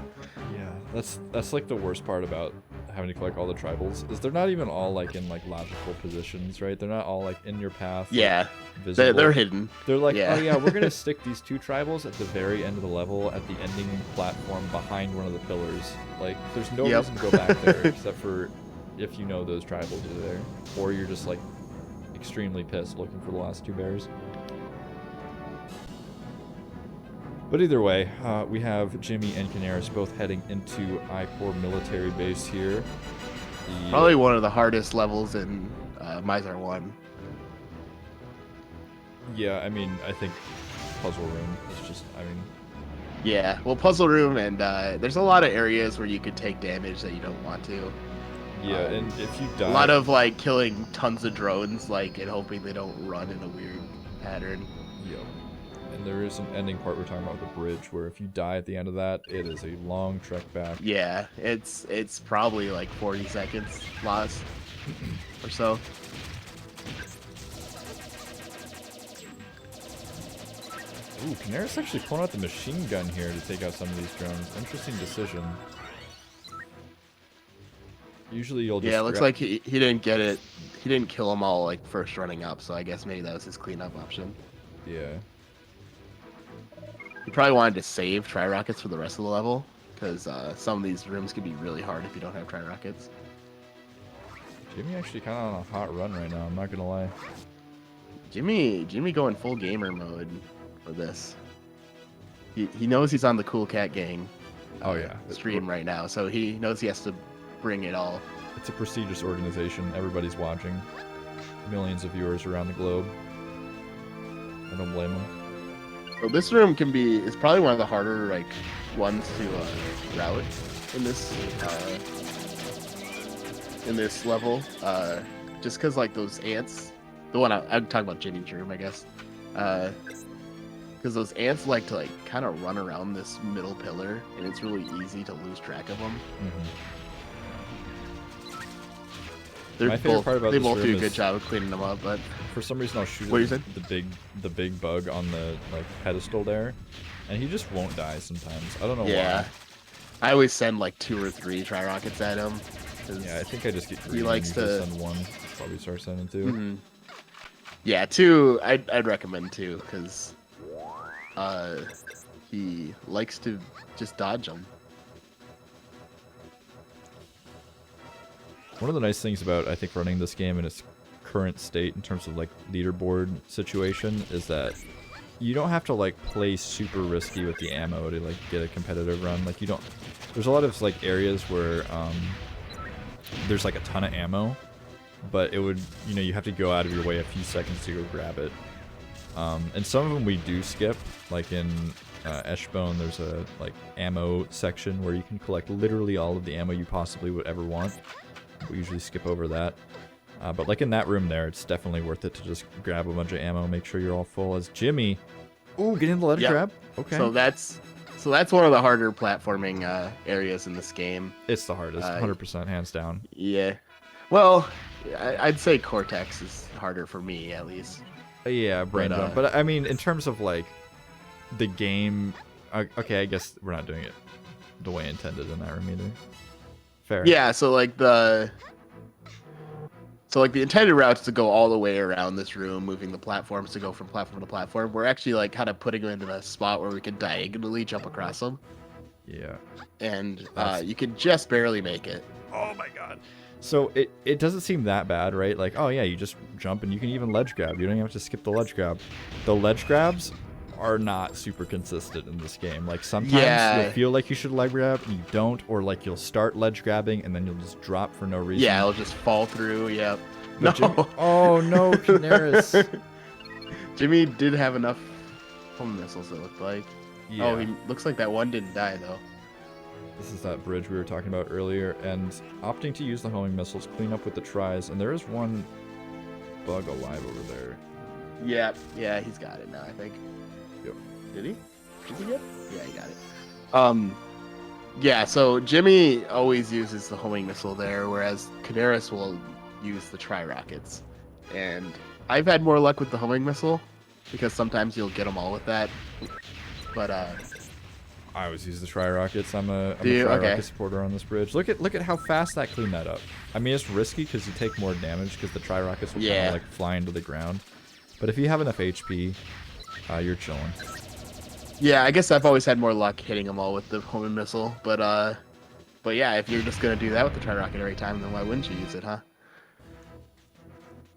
Yeah, that's like the worst part about having to collect all the tribals is they're not even all like in like logical positions, right? They're not all like in your path. Yeah, visible. They're hidden. They're like, oh yeah, we're gonna stick these two tribals at the very end of the level at the ending platform behind one of the pillars. Like, there's no reason to go back there except for if you know those tribals are there, or you're just like extremely pissed looking for the last two bears. But either way, we have Jimmie and Caneras both heading into Icor military base here. Probably one of the hardest levels in Mizar 1. Yeah, I mean, I think Puzzle Room is just, Yeah, well, Puzzle Room, and there's a lot of areas where you could take damage that you don't want to. Yeah, and if you die... A lot of, like, killing tons of drones, like, and hoping they don't run in a weird pattern. Yep. And there is an ending part we're talking about with the bridge, where if you die at the end of that, it is a long trek back. Yeah, it's probably like 40 seconds lost or so. Ooh, Caneras actually pulling out the machine gun here to take out some of these drones. Interesting decision. Usually you'll just... Yeah, it looks like he didn't get it. He didn't kill them all like first running up, so I guess maybe that was his cleanup option. Yeah. He probably wanted to save tri-rockets for the rest of the level, because some of these rooms can be really hard if you don't have tri-rockets. Jimmie actually kind of on a hot run right now, I'm not gonna lie. Jimmie going full gamer mode for this. He knows he's on the Cool Cat Gang stream right now, so he knows he has to bring it all. It's a prestigious organization, everybody's watching. Millions of viewers around the globe. I don't blame them. So this room is probably one of the harder like ones to route in this level, just because like those ants, the one I'm talking about Jimmie's room, I guess. because those ants like to like kind of run around this middle pillar, and it's really easy to lose track of them. My favorite part about they this both room do a is- good job of cleaning them up, but For some reason, I'll shoot What are you at the big bug on the like pedestal there, and he just won't die sometimes. I don't know yeah, why. I always send like 2 or 3 tri rockets at him. Yeah, I think I just get greedy. He likes and usually to send one. Probably start sending 2. Mhm. Yeah, 2. I'd recommend 2 because he likes to just dodge them. One of the nice things about, I think, running this game in its current state in terms of like leaderboard situation is that you don't have to like play super risky with the ammo to like get a competitive run. Like you don't. There's a lot of like areas where there's like a ton of ammo, but it would, you know, you have to go out of your way a few seconds to go grab it. And some of them we do skip, like in Eshbone, there's a like ammo section where you can collect literally all of the ammo you possibly would ever want. We usually skip over that. But like in that room there, it's definitely worth it to just grab a bunch of ammo, make sure you're all full. As Jimmy, ooh, get in the ledge Yep. grab. Okay. So that's one of the harder platforming areas in this game. It's the hardest, 100%, hands down. Yeah. Well, I'd say Cortex is harder for me, at least. Yeah, brain But, dump. But I mean, in terms of like the game, okay, I guess we're not doing it the way intended in that room either. Fair. Yeah, so like the intended route is to go all the way around this room, moving the platforms to go from platform to platform. We're actually like kind of putting them in a spot where we can diagonally jump across them, Yeah. and That's- you can just barely make it. Oh my god. So it doesn't seem that bad, right? Like, oh yeah, you just jump and you can even ledge grab. You don't even have to skip the ledge grab. The ledge grabs are not super consistent in this game. Like sometimes Yeah. you'll feel like you should ledge grab and you don't, or like you'll start ledge grabbing and then you'll just drop for no reason. Yeah, it'll just fall through. Yeah. No. But oh no, Caneras. Jimmy did have enough home missiles, it looked like. Yeah. Oh, he looks like that one didn't die though. This is that bridge we were talking about earlier, and opting to use the homing missiles, clean up with the tries, and there is one bug alive over there. Yeah, he's got it now, I think. Yep. Did he? Did he get? Yeah, he got it. Yeah, so Jimmy always uses the homing missile there, whereas Caneras will use the tri-rockets. And I've had more luck with the homing missile, because sometimes you'll get them all with that. But, I always use the tri-rockets. I'm a Do you? tri-rocket Okay. supporter on this bridge. Look at how fast that cleaned that up. I mean, it's risky because you take more damage because the tri-rockets will kind Yeah. of like fly into the ground. But if you have enough HP, you're chilling. yeah, I guess I've always had more luck hitting them all with the homing missile. But yeah, if you're just going to do that with the tri-rocket every time, then why wouldn't you use it, huh?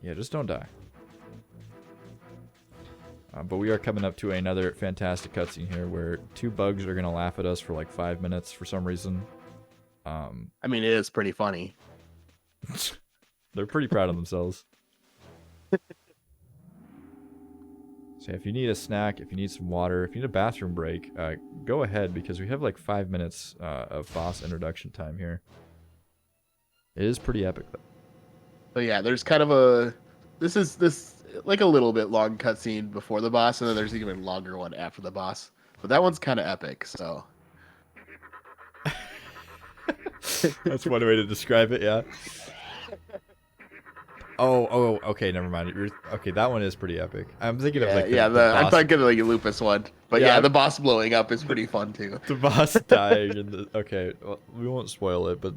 Yeah, just don't die. But we are coming up to another fantastic cutscene here where 2 bugs are going to laugh at us for like 5 minutes for some reason. I mean, it is pretty funny. They're pretty proud of themselves. So if you need a snack, if you need some water, if you need a bathroom break, go ahead because we have like 5 minutes of boss introduction time here. It is pretty epic though. So yeah, there's kind of this like a little bit long cutscene before the boss, and then there's an even longer one after the boss. But that one's kind of epic, so. That's one way to describe it, yeah. Oh, okay, never mind. Okay, that one is pretty epic. I'm thinking of like the I'm boss, thinking of like a Lupus one, but Yeah. yeah, the boss blowing up is pretty fun too. the boss dying. Okay, well, we won't spoil it, but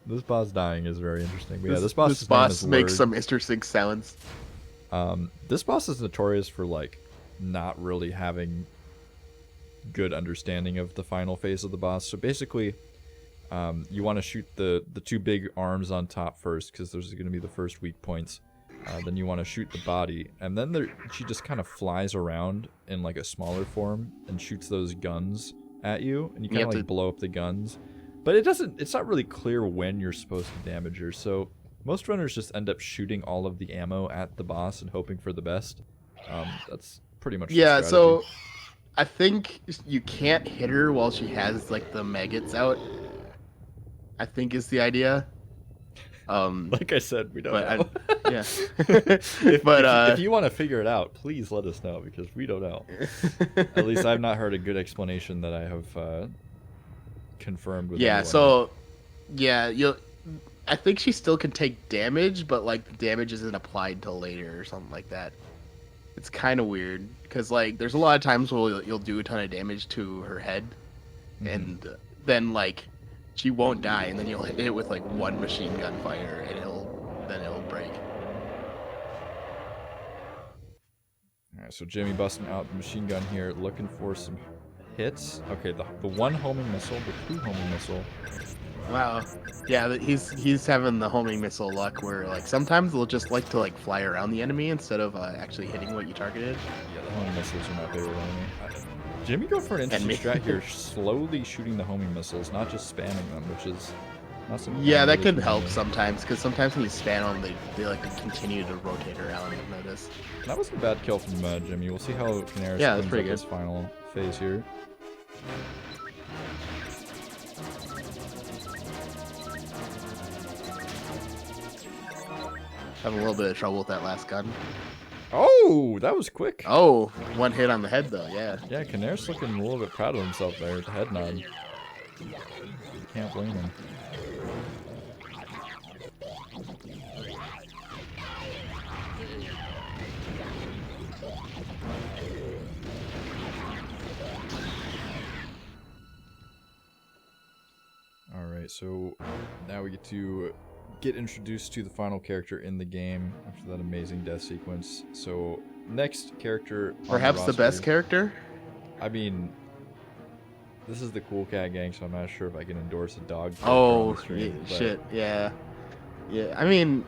this boss dying is very interesting. But yeah, this boss makes some interesting sounds. This boss is notorious for like not really having good understanding of the final phase of the boss. So basically, you want to shoot the 2 big arms on top first because those are going to be the first weak points. Then you want to shoot the body, and then she just kind of flies around in like a smaller form and shoots those guns at you, and you kind of like blow up the guns. But it's not really clear when you're supposed to damage her. So most runners just end up shooting all of the ammo at the boss and hoping for the best. That's pretty much the Yeah, strategy. so I think you can't hit her while she has like the maggots out. I think is the idea. Like I said, we don't know. Yeah. If you want to figure it out, please let us know because we don't know. At least I've not heard a good explanation that I have confirmed with anyone. So I think she still can take damage, but like the damage isn't applied till later or something like that. It's kind of weird because like there's a lot of times where you'll do a ton of damage to her head, and then like she won't die, and then you'll hit it with like one machine gun fire, and it'll break. All right, so Jimmy busting out the machine gun here, looking for some hits. Okay, the one homing missile, the two homing missile. Wow. Yeah, he's having the homing missile luck where like sometimes they'll just like to like fly around the enemy instead of actually hitting what you targeted. Yeah, the homing missiles are my favorite enemy. Jimmy go for an interesting strat here, slowly shooting the homing missiles, not just spamming them, which is not something. Yeah, that could help sometimes because sometimes when you spam them, they like to continue to rotate around. I've noticed. That wasn't a bad kill from Jimmy. We'll see how Caneras that's pretty good. This final phase here. Having a little bit of trouble with that last gun. Oh, that was quick. Oh, one hit on the head though, yeah. Yeah, Caneras looking a little bit proud of himself there with the head nod. Can't blame him. Alright, so now we get to get introduced to the final character in the game after that amazing death sequence. So next character, perhaps the best character. I mean, this is the Cool Cat Gang, so I'm not sure if I can endorse a dog. Oh shit, yeah. I mean,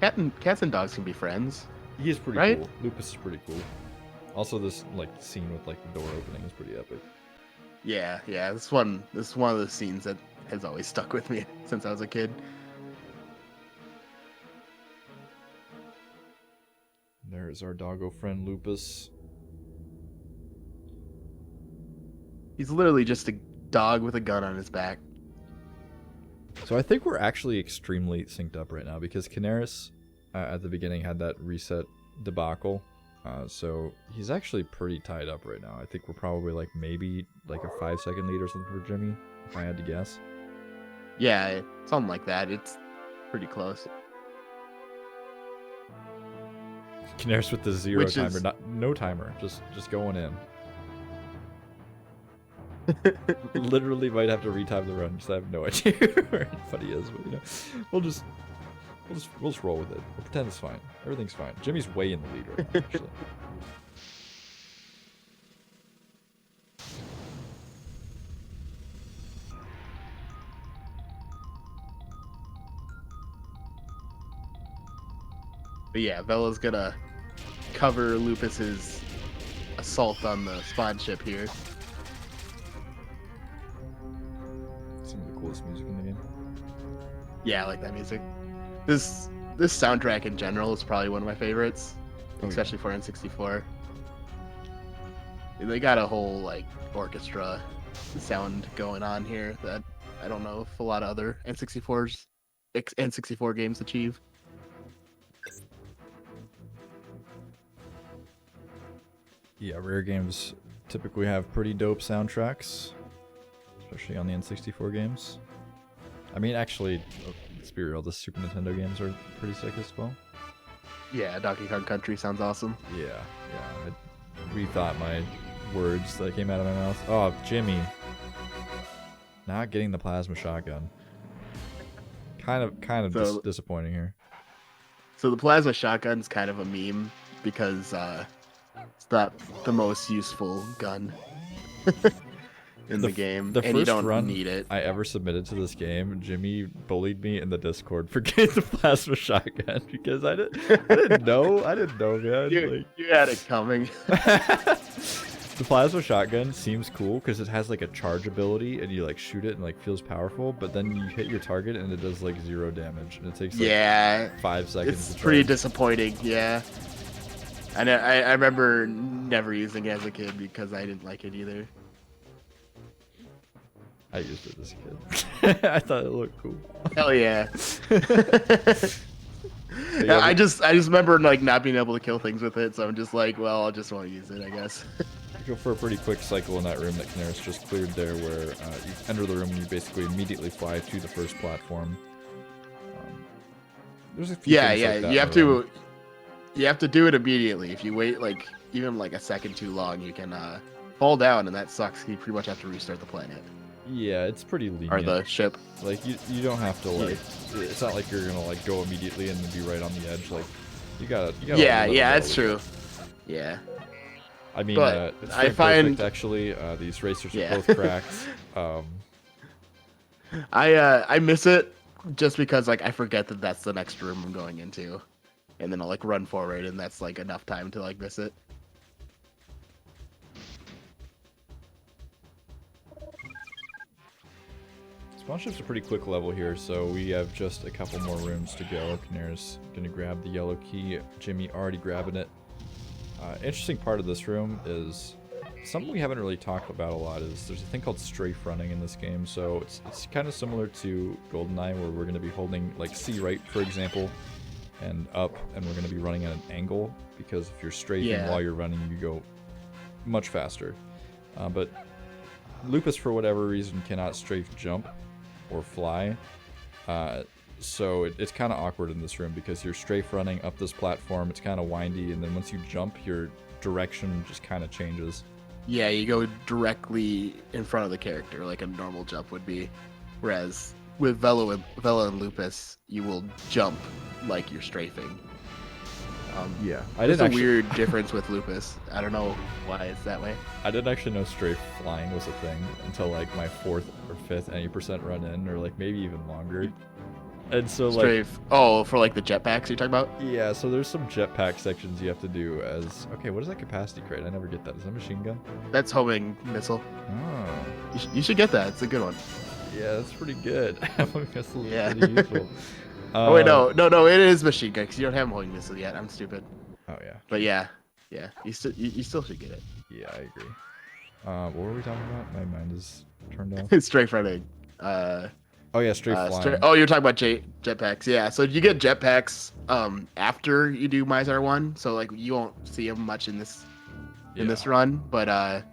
cats and dogs can be friends. He is pretty right? cool. Lupus is pretty cool. Also, this like scene with like the door opening is pretty epic. Yeah. This is one of the scenes that has always stuck with me since I was a kid. There's our doggo friend Lupus. He's literally just a dog with a gun on his back. So I think we're actually extremely synced up right now because Caneras at the beginning had that reset debacle. So he's actually pretty tied up right now. I think we're probably like maybe like a 5-second lead or something for Jimmy, if I had to guess. Yeah, something like that. It's pretty close. Caneras with the zero timer, no timer, just going in. Literally might have to retime the run because I have no idea where anybody is, but you know, we'll just roll with it. We'll pretend it's fine. Everything's fine. Jimmy's way in the lead right now, actually. But yeah, Vela's gonna cover Lupus's assault on the spawn ship here. Some of the coolest music in the game. Yeah, I like that music. This soundtrack in general is probably one of my favorites, especially for N64. They got a whole like orchestra sound going on here that I don't know if a lot of other N64 games achieve. Yeah, rare games typically have pretty dope soundtracks, especially on the N64 games. I mean, actually, let's be real, the Super Nintendo games are pretty sick as well. Yeah, Donkey Kong Country sounds awesome. Yeah, I rethought my words that came out of my mouth. Oh, Jimmy. Not getting the plasma shotgun. Kind of disappointing here. So the plasma shotgun's kind of a meme because it's not the most useful gun in the game, and you don't need it. I ever submitted to this game, Jimmy bullied me in the Discord for getting the plasma shotgun because I didn't know, man. You had it coming. The plasma shotgun seems cool because it has like a charge ability and you like shoot it and like feels powerful, but then you hit your target and it does like 0 damage and it takes like 5 seconds. It's pretty disappointing, yeah. And I remember never using it as a kid because I didn't like it either. I used it as a kid. I thought it looked cool. Hell yeah. Yeah, I just remember like not being able to kill things with it, so I'm just like, well, I'll just want to use it, I guess. Go for a pretty quick cycle in that room that Caneras just cleared there, where you enter the room and you basically immediately fly to the first platform. There's a few Yeah, things yeah. like that You in have the room. you have to do it immediately. If you wait like even like a second too long, you can fall down, and that sucks. You pretty much have to restart the planet Yeah, it's pretty lenient. or the ship. Like you don't have to like. It's not like you're gonna like go immediately and then be right on the edge. Like you gotta. Yeah, live yeah, a that's little true. Yeah. I mean, But it's I very find- perfect actually. These racers Yeah. are both cracked. I miss it just because like I forget that that's the next room I'm going into, and then I'll like run forward, and that's like enough time to like miss it. Spawn ship's a pretty quick level here, so we have just a couple more rooms to go. Caneras gonna grab the yellow key. Jimmy already grabbing it. Interesting part of this room is something we haven't really talked about a lot. Is there's a thing called strafe running in this game, so it's kind of similar to GoldenEye, where we're gonna be holding like C right, for example, and up, and we're gonna be running at an angle because if you're strafing Yeah. while you're running, you go much faster. But Lupus, for whatever reason, cannot strafe jump or fly, so it's kind of awkward in this room because you're strafe running up this platform. It's kind of windy, and then once you jump, your direction just kind of changes. Yeah, you go directly in front of the character like a normal jump would be, whereas with Velo and Lupus, you will jump like you're strafing. Yeah, There's a weird difference with Lupus. I don't know why it's that way. I didn't actually know strafe flying was a thing until like my 4th or 5th any percent run in, or like maybe even longer. And so like Strafe. Oh, for like the jetpacks you're talking about? yeah, so there's some jetpack sections you have to do as okay. What is that capacity crate? I never get that. Is that a machine gun? That's homing missile. Oh, You should get that. It's a good one. yeah, that's pretty good. Homing missile is Yeah. pretty useful. Oh wait, no, it is machine gun because you don't have homing missile yet. I'm stupid. Oh yeah, But yeah, you still should get it. yeah, I agree. What were we talking about? My mind is turned off. It's strafe running. Oh yeah, strafe flying. Oh, you're talking about jetpacks. Yeah, so you get jetpacks after you do Mizar 1, so like you won't see them much in this run, but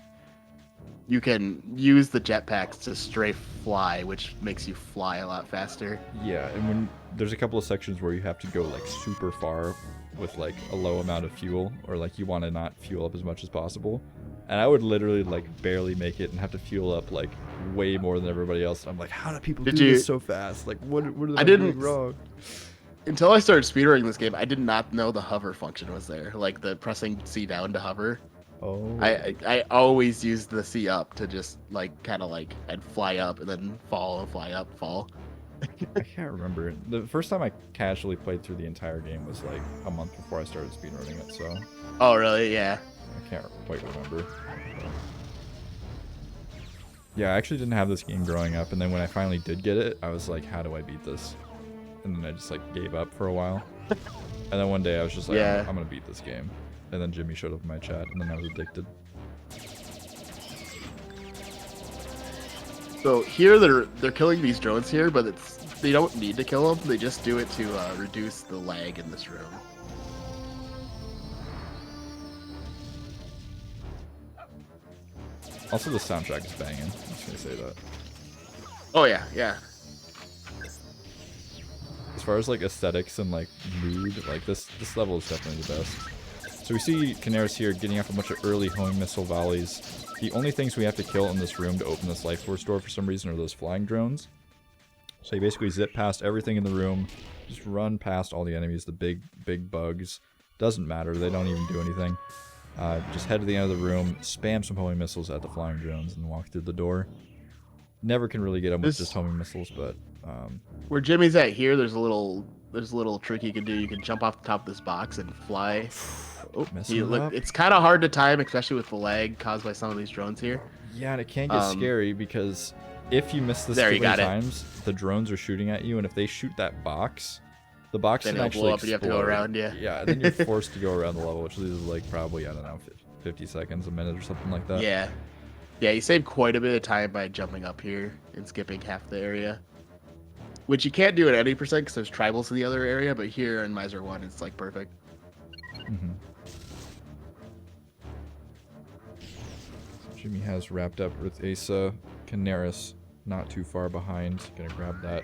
you can use the jetpacks to strafe fly, which makes you fly a lot faster. Yeah, and when there's a couple of sections where you have to go like super far with like a low amount of fuel, or like you want to not fuel up as much as possible. And I would literally like barely make it and have to fuel up like way more than everybody else. I'm like, how do people do this so fast? Like, what are they doing wrong? Until I started speedrunning this game, I did not know the hover function was there, like the pressing C down to hover. Oh. I always used the C up to just like kind of like I'd fly up and then fall and fly up, fall. I can't remember. The first time I casually played through the entire game was like a month before I started speedrunning it, so Oh really? Yeah. I can't quite remember. Yeah, I actually didn't have this game growing up, and then when I finally did get it, I was like, how do I beat this? And then I just like gave up for a while. And then one day I was just like, Yeah. I'm gonna beat this game. And then Jimmy showed up in my chat, and then I was addicted. So here they're killing these drones here, but they don't need to kill them. They just do it to reduce the lag in this room. Also, the soundtrack is banging. I'm just gonna say that. Oh yeah, yeah. As far as like aesthetics and like mood, like this level is definitely the best. So we see Caneras here getting off a bunch of early homing missile volleys. The only things we have to kill in this room to open this life force door for some reason are those flying drones. So you basically zip past everything in the room, just run past all the enemies, the big bugs. Doesn't matter, they don't even do anything. Just head to the end of the room, spam some homing missiles at the flying drones, and walk through the door. Never can really get them with just homing missiles, but Where Jimmy's at here, there's a little trick you can do. You can jump off the top of this box and fly. Oh, it's kind of hard to time, especially with the lag caused by some of these drones here. yeah, and it can get scary because if you miss this too many times, the drones are shooting at you, and if they shoot that box, the box Then can it'll actually blow up and you have to go explode. around, yeah. Yeah, then you're forced to go around the level, which is like probably, I don't know, 50 seconds, a minute or something like that. Yeah. Yeah, you save quite a bit of time by jumping up here and skipping half the area. Which you can't do at any percent because there's tribals in the other area, but here in Mizar 1, it's like perfect. Mm-hmm. Jimmy has wrapped up with Asa. Caneras not too far behind. Gonna grab that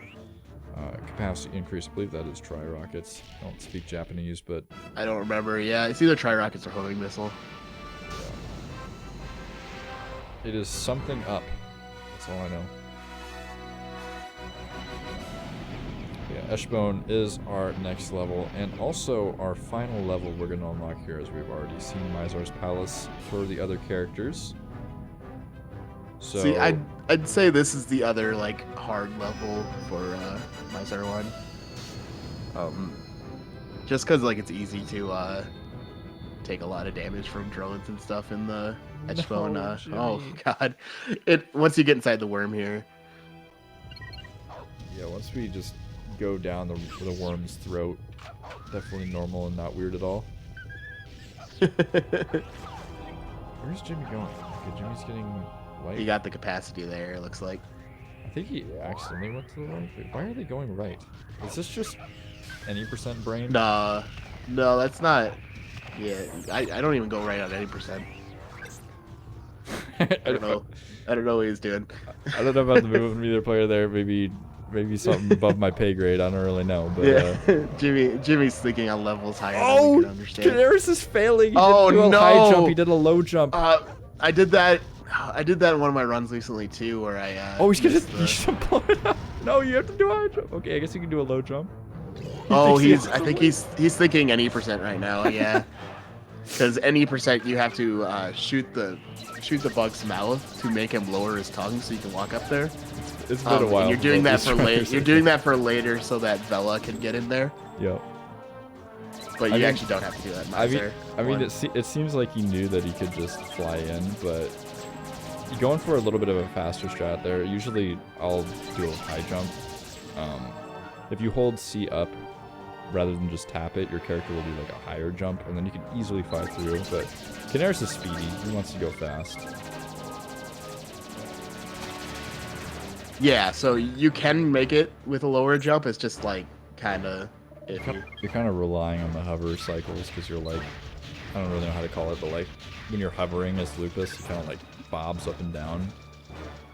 capacity increase. I believe that is tri-rockets. I don't speak Japanese, but... I don't remember. Yeah, it's either tri-rockets or homing missile. It is something up. That's all I know. Yeah, Eshbone is our next level, and also our final level we're going to unlock here, as we've already seen Mizar's Palace for the other characters. So, see, I'd say this is the other like hard level for Mizar 1. Just because like it's easy to take a lot of damage from drones and stuff in the Eshbone. No, Oh Jimmy. god, once you get inside the worm here. yeah, once we just go down the worm's throat, definitely normal and not weird at all. Where's Jimmy going? Okay, Jimmy's getting light. You got the capacity there. It looks like. I think he accidentally went to the right. Wait, why are they going right? Is this just any percent brain? No, that's not. Yeah, I don't even go right on any percent. I don't know. I don't know what he's doing. I don't know about the movement of either player there. Maybe something above my pay grade. I don't really know. But Yeah, Jimmy's thinking on levels higher than we can understand. Caneras is failing. He Oh, didn't do a high no. jump. He did a low jump. I did that in one of my runs recently too, where I. Oh, he's gonna missed the- you should blow it up. No, you have to do a high jump. Okay, I guess you can do a low jump. Oh, thinks he I think he's thinking any percent right now. Yeah, because any percent you have to shoot the bug's mouth to make him lower his tongue so you can walk up there. It's been a while. And you're doing but that these for later. runners You're are- doing that for later so that Vela can get in there. Yep. But I you mean- actually don't have to do that. I mean, it seems like he knew that he could just fly in, but going for a little bit of a faster strat there. Usually, I'll do a high jump. If you hold C up rather than just tap it, your character will do like a higher jump, and then you can easily fly through. But Caneras is speedy; he wants to go fast. Yeah, so you can make it with a lower jump. It's just like kind of iffy. You're kind of relying on the hover cycles because you're like, I don't really know how to call it, but like when you're hovering as Lupus, he kind of like bobs up and down.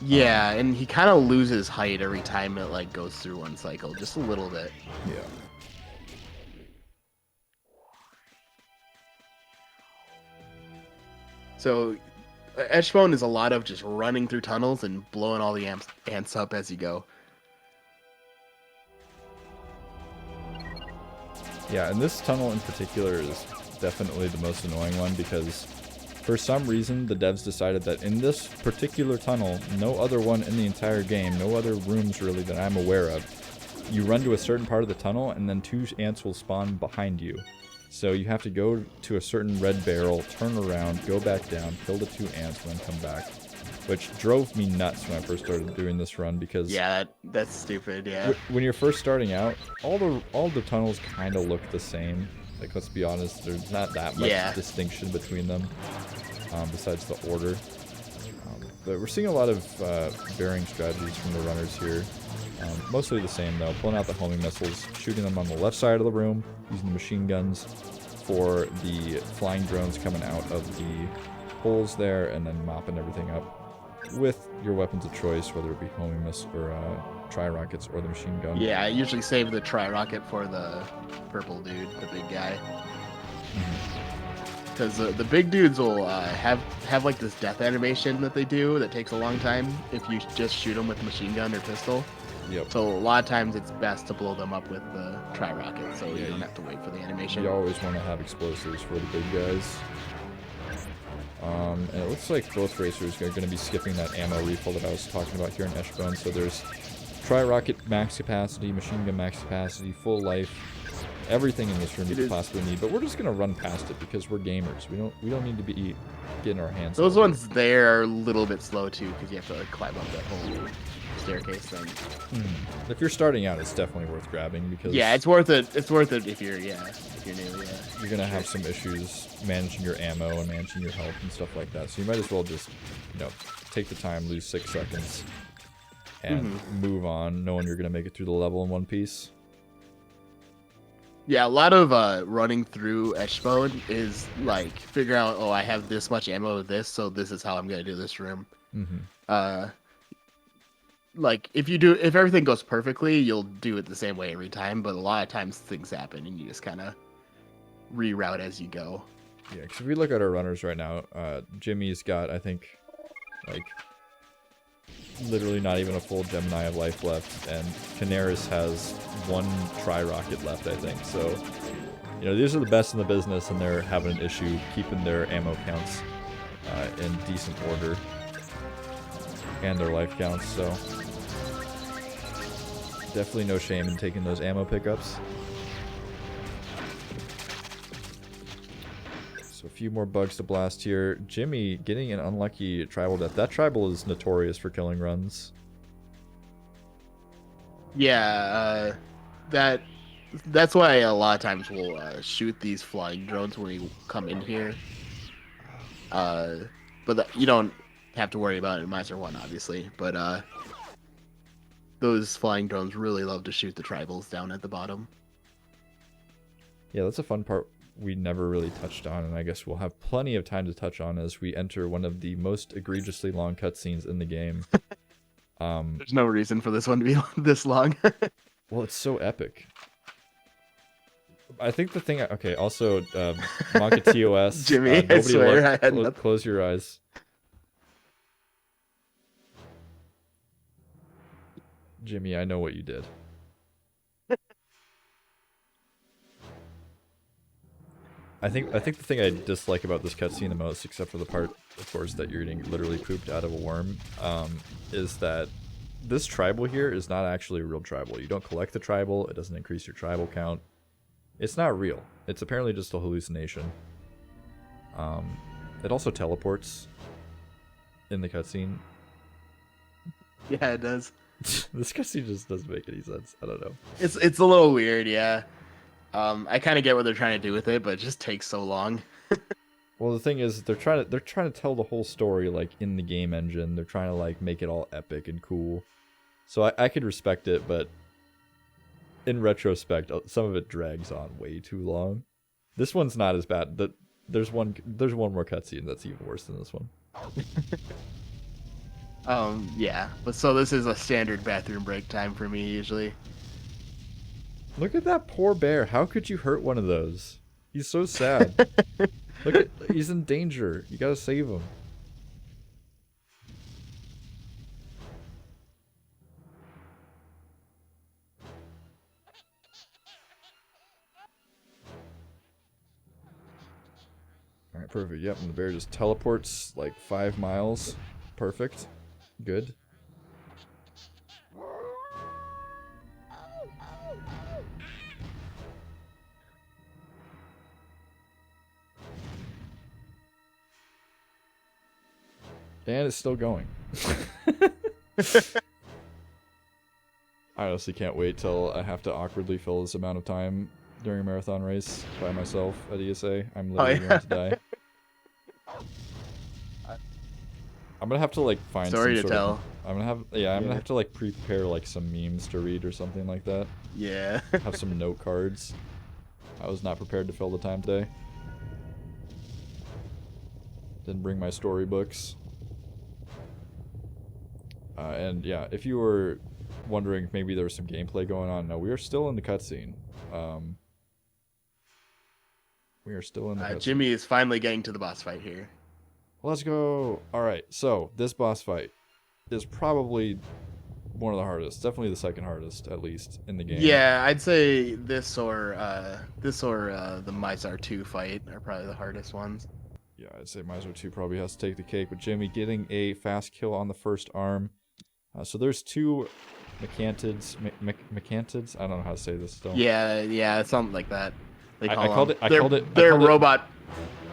Yeah, and he kind of loses height every time it like goes through one cycle, just a little bit. Yeah. So, Eshbone is a lot of just running through tunnels and blowing all the ants up as you go. Yeah, and this tunnel in particular is definitely the most annoying one because for some reason the devs decided that in this particular tunnel, no other one in the entire game, no other rooms really that I'm aware of, you run to a certain part of the tunnel and then 2 ants will spawn behind you. So you have to go to a certain red barrel, turn around, go back down, kill the 2 ants, and then come back. Which drove me nuts when I first started doing this run because Yeah, that's stupid. Yeah. when you're first starting out, all the tunnels kind of look the same. Like, let's be honest, there's not that much Yeah. distinction between them, besides the order. But we're seeing a lot of varying strategies from the runners here. Mostly the same though, pulling out the homing missiles, shooting them on the left side of the room, using the machine guns for the flying drones coming out of the holes there, and then mopping everything up with your weapons of choice, whether it be homing missile or tri-rockets or the machine gun. Yeah, I usually save the tri-rocket for the purple dude, the big guy. Because the big dudes will have like this death animation that they do that takes a long time if you just shoot them with a machine gun or pistol. Yep. So a lot of times it's best to blow them up with the tri-rocket, so Yeah, you don't you- have to wait for the animation. You always want to have explosives for the big guys. And it looks like both racers are going to be skipping that ammo refill that I was talking about here in Eshbone. So there's tri-rocket max capacity, machine gun max capacity, full life, everything in this room you It could is- possibly need. But we're just going to run past it because we're gamers. We don't need to be getting our hands. Those on it. ones there are a little bit slow too, because you have to like, climb up that whole staircase, then If you're starting out, it's definitely worth grabbing because yeah, it's worth it. It's worth it if you're new. Yeah, you're gonna have some issues managing your ammo and managing your health and stuff like that. So you might as well just, take the time, lose 6 seconds, and move on, knowing you're gonna make it through the level in one piece. Yeah, a lot of running through Etch mode is like figure out, oh, I have this much ammo with this, so this is how I'm gonna do this room. Like if everything goes perfectly, you'll do it the same way every time. But a lot of times things happen, and you just kind of reroute as you go. Yeah, because if we look at our runners right now, Jimmy's got, I think, like, literally not even a full Gemini of life left, and Caneras has 1 tri-rocket left, I think. So, these are the best in the business, and they're having an issue keeping their ammo counts in decent order, and their life counts, so definitely no shame in taking those ammo pickups. So a few more bugs to blast here. Jimmy getting an unlucky tribal death. That tribal is notorious for killing runs. Yeah, that's why a lot of times we'll shoot these flying drones when we come in here. But you don't have to worry about it in Mizar 1, obviously. But those flying drones really love to shoot the tribals down at the bottom. Yeah, that's a fun part we never really touched on, and I guess we'll have plenty of time to touch on as we enter one of the most egregiously long cutscenes in the game. There's no reason for this one to be this long. Well, it's so epic. I think the thing... Okay, also, Monka TOS. Jimmy, I swear I had nothing. Close your eyes. Jimmy, I know what you did. I think the thing I dislike about this cutscene the most, except for the part, of course, that you're getting literally pooped out of a worm, is that this tribal here is not actually a real tribal. You don't collect the tribal, it doesn't increase your tribal count. It's not real. It's apparently just a hallucination. It also teleports in the cutscene. Yeah, it does. This cutscene just doesn't make any sense. I don't know. It's a little weird, yeah. I kind of get what they're trying to do with it, but it just takes so long. Well, the thing is, they're trying to tell the whole story like in the game engine. They're trying to like make it all epic and cool. So I could respect it, but in retrospect, some of it drags on way too long. This one's not as bad. There's one more cutscene that's even worse than this one. Yeah, but so this is a standard bathroom break time for me usually. Look at that poor bear. How could you hurt one of those? He's so sad. He's in danger. You gotta save him. Alright, perfect. Yep, and the bear just teleports like 5 miles. Perfect. Good. And it's still going. I honestly can't wait till I have to awkwardly fill this amount of time during a marathon race by myself at ESA. I'm literally going to die. I'm gonna have to like find Story some to sort tell. Of, I'm gonna have to like prepare like some memes to read or something like that. Yeah. Have some note cards. I was not prepared to fill the time today. Didn't bring my storybooks. And yeah, if you were wondering if maybe there was some gameplay going on, no, we are still in the cutscene. We are still in the cutscene. Jimmy is finally getting to the boss fight here. Let's go. Alright, so this boss fight is probably one of the hardest. Definitely the second hardest, at least, in the game. Yeah, I'd say this or the Mizar 2 fight are probably the hardest ones. Yeah, I'd say Mizar 2 probably has to take the cake, with Jimmy getting a fast kill on the first arm. So there's 2 Mecantids. Mecantids? I don't know how to say this still. Yeah, something like that. I called it. They're robot.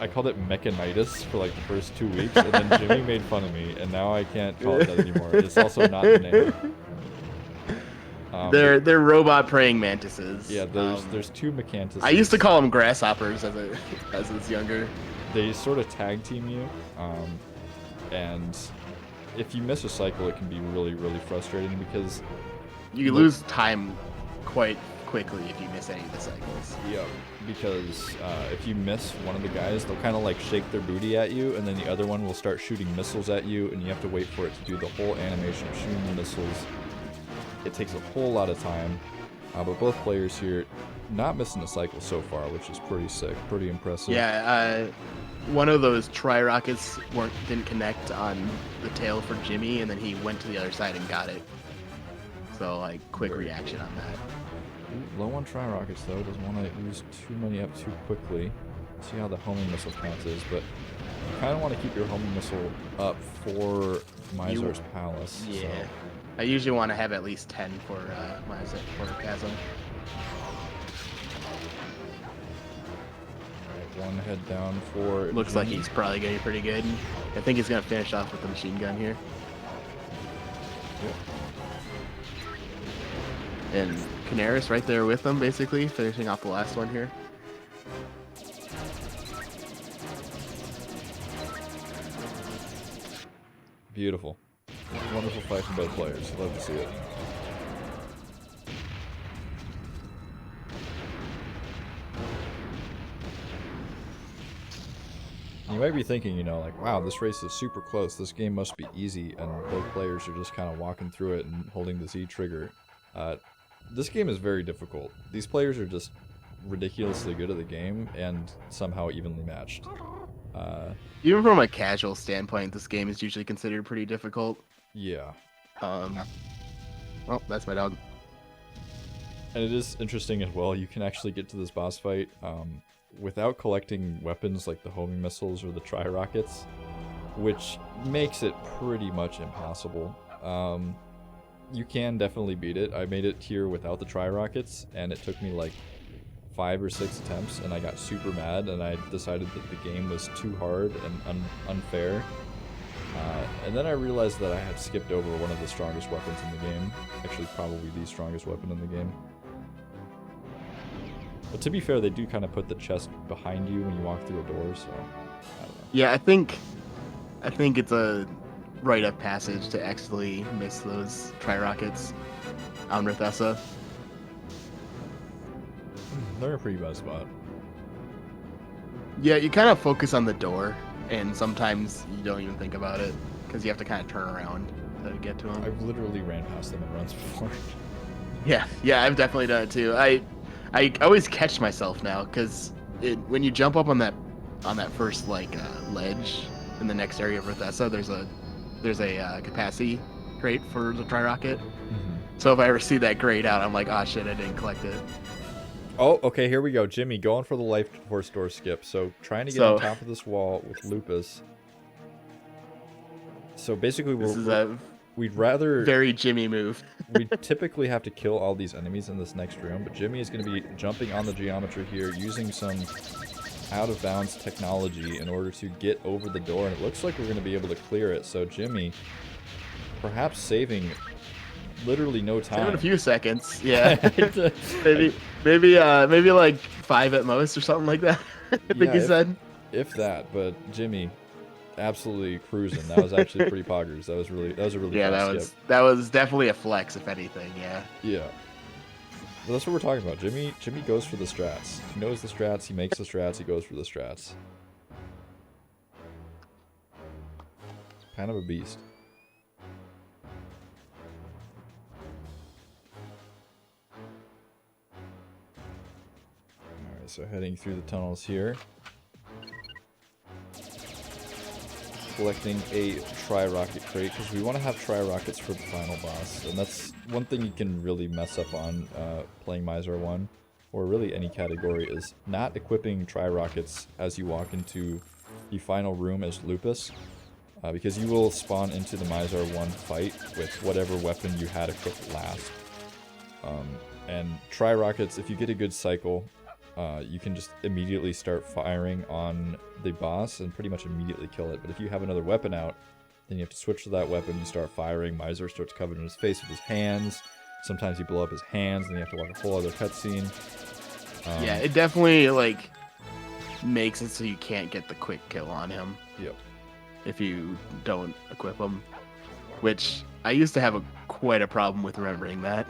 I called it Mechanitis for like the first 2 weeks, and then Jimmy made fun of me, and now I can't call it that anymore. It's also not the name. They're robot praying mantises. Yeah, there's two Mecantises. I used to call them grasshoppers as I was younger. They sort of tag team you, and if you miss a cycle, it can be really, really frustrating because you lose time quite quickly if you miss any of the cycles. Yeah, because if you miss one of the guys, they'll kind of like shake their booty at you, and then the other one will start shooting missiles at you, and you have to wait for it to do the whole animation of shooting the missiles. It takes a whole lot of time, but both players here not missing a cycle so far, which is pretty sick, pretty impressive. Yeah, one of those tri-rockets didn't connect on the tail for Jimmy, and then he went to the other side and got it. So, like, quick reaction on that. Low on tri-rockets, though. Doesn't want to use too many up too quickly. See how the homing missile count is, but you kind of want to keep your homing missile up for Mizar's Palace. Yeah. So. I usually want to have at least 10 for Mizar, for Chasm. One head down for... Looks Jimmy. like he's probably getting pretty good. I think he's going to finish off with the machine gun here. Yep. And Caneras right there with them, basically, finishing off the last one here. Beautiful. Wonderful fight from both players. Love to see it. You might be thinking, you know, like, wow, this race is super close. This game must be easy, and both players are just kind of walking through it and holding the Z trigger. This game is very difficult. These players are just ridiculously good at the game and somehow evenly matched. Even from a casual standpoint, this game is usually considered pretty difficult. Yeah. Well, that's my dog. And it is interesting as well, you can actually get to this boss fight without collecting weapons like the homing missiles or the tri-rockets, which makes it pretty much impossible. You can definitely beat it. I made it here without the tri-rockets, and it took me like 5 or 6 attempts, and I got super mad, and I decided that the game was too hard and unfair. And then I realized that I had skipped over one of the strongest weapons in the game. Actually, probably the strongest weapon in the game. But to be fair, they do kind of put the chest behind you when you walk through a door, so I don't know. Yeah, I think it's a rite of passage to actually miss those tri-rockets on Rithessa. They're in a pretty bad spot. Yeah, you kind of focus on the door, and sometimes you don't even think about it, because you have to kind of turn around to get to them. I've literally ran past them in runs before. Yeah, I've definitely done it too. I always catch myself now, because when you jump up on that first like ledge in the next area of Rithessa, there's a capacity crate for the tri-rocket. Mm-hmm. So if I ever see that grayed out, I'm like, oh shit, I didn't collect it. Oh, okay, here we go. Jimmy, going for the life horse door skip. So trying to get on top of this wall with Lupus. So basically, we'd rather... very Jimmy move. We typically have to kill all these enemies in this next room, but Jimmy is going to be jumping on the geometry here, using some out-of-bounds technology in order to get over the door, and it looks like we're going to be able to clear it. So Jimmy, perhaps saving literally no time. In a few seconds, yeah. maybe like 5 at most or something like that. I think he said. If that, but Jimmy, absolutely cruising. That was actually pretty poggers. That was a really fast skip. That was definitely a flex, if anything. Yeah. Yeah. But that's what we're talking about. Jimmy goes for the strats. He knows the strats. He makes the strats. He goes for the strats. Kind of a beast. Alright, so heading through the tunnels here. Collecting a tri-rocket crate, because we want to have tri-rockets for the final boss. And that's one thing you can really mess up on playing Mizar 1, or really any category, is not equipping tri-rockets as you walk into the final room as Lupus. Because you will spawn into the Mizar 1 fight with whatever weapon you had equipped last. And tri-rockets, if you get a good cycle, you can just immediately start firing on the boss and pretty much immediately kill it. But if you have another weapon out, then you have to switch to that weapon, you start firing, Mizar starts covering his face with his hands, Sometimes you blow up his hands, and you have to watch a whole other cutscene. Yeah, it definitely like makes it so you can't get the quick kill on him. Yep. If you don't equip him, which I used to have quite a problem with remembering that.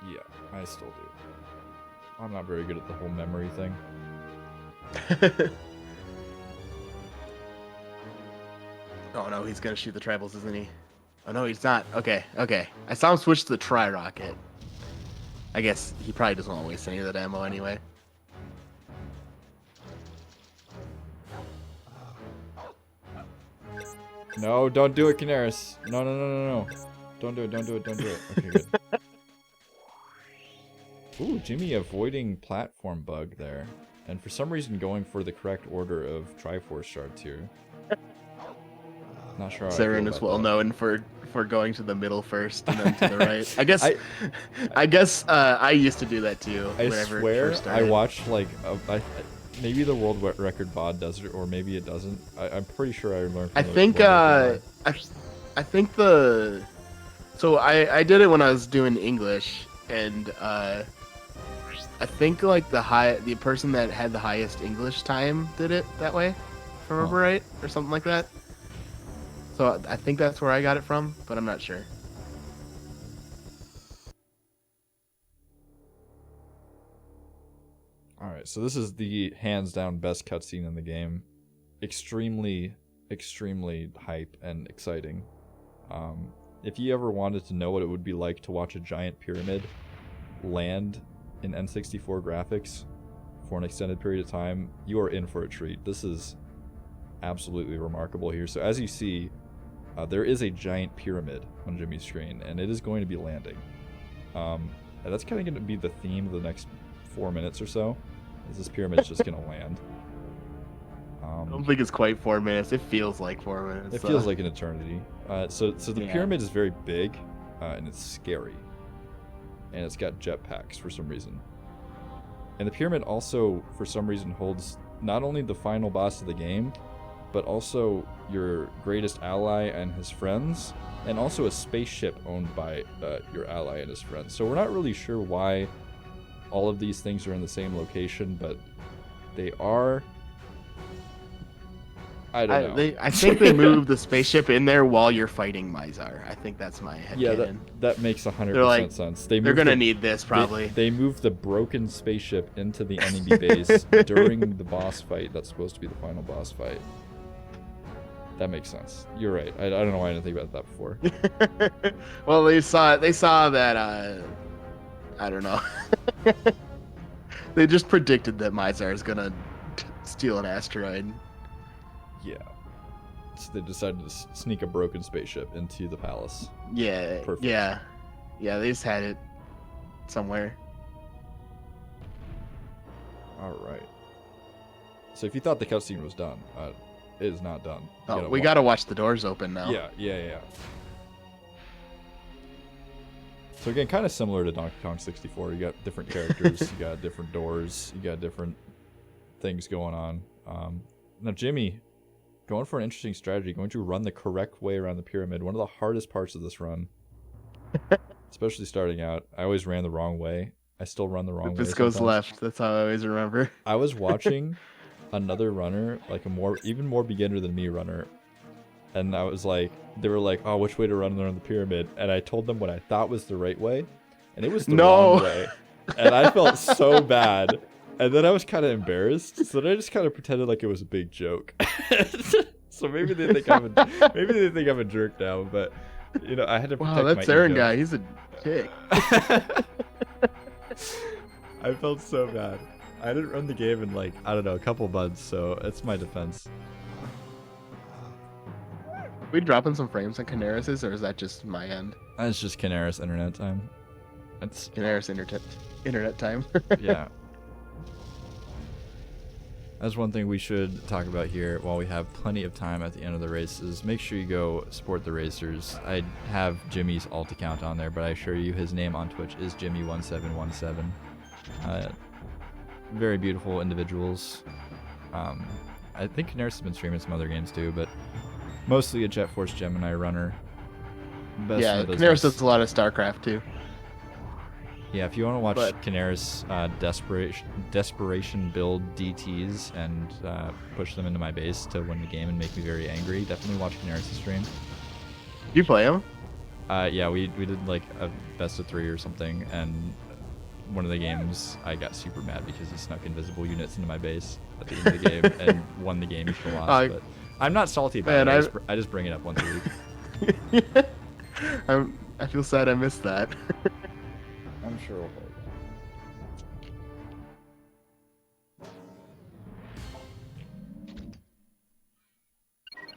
Yeah, I still do. I'm not very good at the whole memory thing. Oh no, he's gonna shoot the tribals, isn't he? Oh no, he's not. Okay. I saw him switch to the tri-rocket. I guess he probably doesn't want to waste any of that ammo anyway. No, don't do it, Caneras. No. Don't do it. Okay, good. Ooh, Jimmy avoiding platform bug there. And for some reason going for the correct order of Triforce shards here. Not sure how I feel Saren is about well that. known for going to the middle first and then to the right. I guess I used to do that too. I whenever it swear first I started. watched like maybe the world record bod does it, or maybe it doesn't. I'm pretty sure I learned. From I the think world record I think the so I did it when I was doing English, and I think like the person that had the highest English time did it that way, if I remember right, or something like that. So I think that's where I got it from, but I'm not sure. All right, so this is the hands down best cutscene in the game. Extremely hype and exciting. If you ever wanted to know what it would be like to watch a giant pyramid land in N64 graphics for an extended period of time, you are in for a treat. This is absolutely remarkable here. So as you see, there is a giant pyramid on Jimmy's screen, and it is going to be landing. And that's kind of going to be the theme of the next 4 minutes or so, is this pyramid's just going to land. I don't think it's quite 4 minutes. It feels like 4 minutes. It feels like an eternity. So the Yeah. pyramid is very big, and it's scary. And it's got jetpacks for some reason. And the pyramid also, for some reason, holds not only the final boss of the game, but also your greatest ally and his friends, and also a spaceship owned by your ally and his friends. So we're not really sure why all of these things are in the same location, but they are. I don't know. I think they moved the spaceship in there while you're fighting Mizar. I think that's my head. Yeah, that makes 100% They're like- sense. They're gonna need this probably. They moved the broken spaceship into the enemy base during the boss fight. That's supposed to be the final boss fight. That makes sense. You're right. I don't know why I didn't think about that before. Well, they saw that. I don't know. They just predicted that Mizar is gonna steal an asteroid. Yeah. So they decided to sneak a broken spaceship into the palace. Yeah. Perfect. Yeah. They just had it somewhere. All right. So if you thought the cutscene was done, it is not done. Oh, we gotta watch the doors open now. Yeah. So again, kind of similar to Donkey Kong 64. You got different characters, you got different doors, you got different things going on. Now Jimmy, going for an interesting strategy, going to run the correct way around the pyramid. One of the hardest parts of this run, especially starting out. I always ran the wrong way. I still run the wrong way. This goes sometimes. left. That's how I always remember. I was watching another runner, like even more beginner than me runner, and I was like, they were like, oh, which way to run around the pyramid? And I told them what I thought was the right way, and it was the wrong way. And I felt so bad. And then I was kind of embarrassed, so then I just kind of pretended like it was a big joke. So maybe they think I'm a jerk now, but you know, I had to protect Wow, that my Saren ego. guy, he's a dick. I felt so bad. I didn't run the game in like, I don't know, a couple months, so it's my defense. We dropping some frames on Caneras, or is that just my end? It's just Caneras internet time. It's Caneras internet time. yeah. That's one thing we should talk about here while we have plenty of time at the end of the race is make sure you go support the racers. I have Jimmy's alt account on there, but I assure you his name on Twitch is Jimmie1717. Very beautiful individuals. I think Caneras has been streaming some other games too, but mostly a Jet Force Gemini runner. Best Yeah, in the Caneras business. does a lot of StarCraft too. Yeah, if you want to watch But- Caneras desperation build DTs and push them into my base to win the game and make me very angry, definitely watch Caneras' stream. You play him? Yeah, we did like a best of 3 or something, and one of the games I got super mad because he snuck invisible units into my base at the end of the game and won the game. He should have lost, but I'm not salty about Man, it. I just bring it up once a week. I feel sad I missed that. I'm sure we'll play again.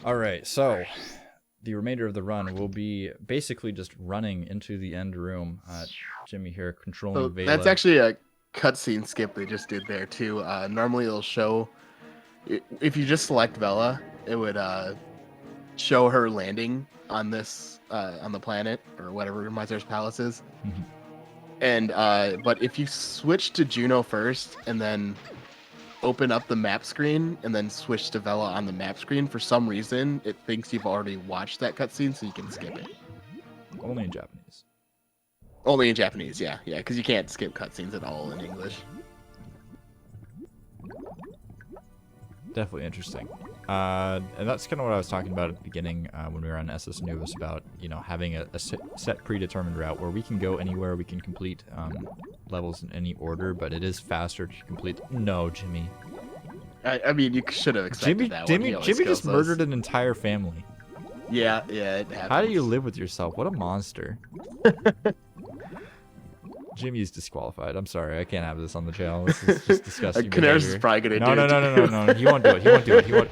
All right, so the remainder of the run will be basically just running into the end room. Jimmy here controlling So Vela. that's actually a cutscene skip they just did there too. Normally it'll show, if you just select Vela, it would show her landing on this on the planet or whatever Mizar's palace is. Mhm. And but if you switch to Juno first and then open up the map screen and then switch to Vela on the map screen, for some reason it thinks you've already watched that cutscene, so you can skip it. Only in Japanese. Only in Japanese, yeah, because you can't skip cutscenes at all in English. Definitely interesting. And that's kind of what I was talking about at the beginning when we were on SS News about, having a set predetermined route where we can go anywhere, we can complete levels in any order, but it is faster to complete. No, Jimmy. I mean, you should have expected that. Jimmy just murdered an entire family. Yeah, it happens. How do you live with yourself? What a monster. Jimmy's disqualified. I'm sorry. I can't have this on the channel. This is just disgusting. Caneras is probably gonna do it. No. He won't do it. He won't do it. He won't.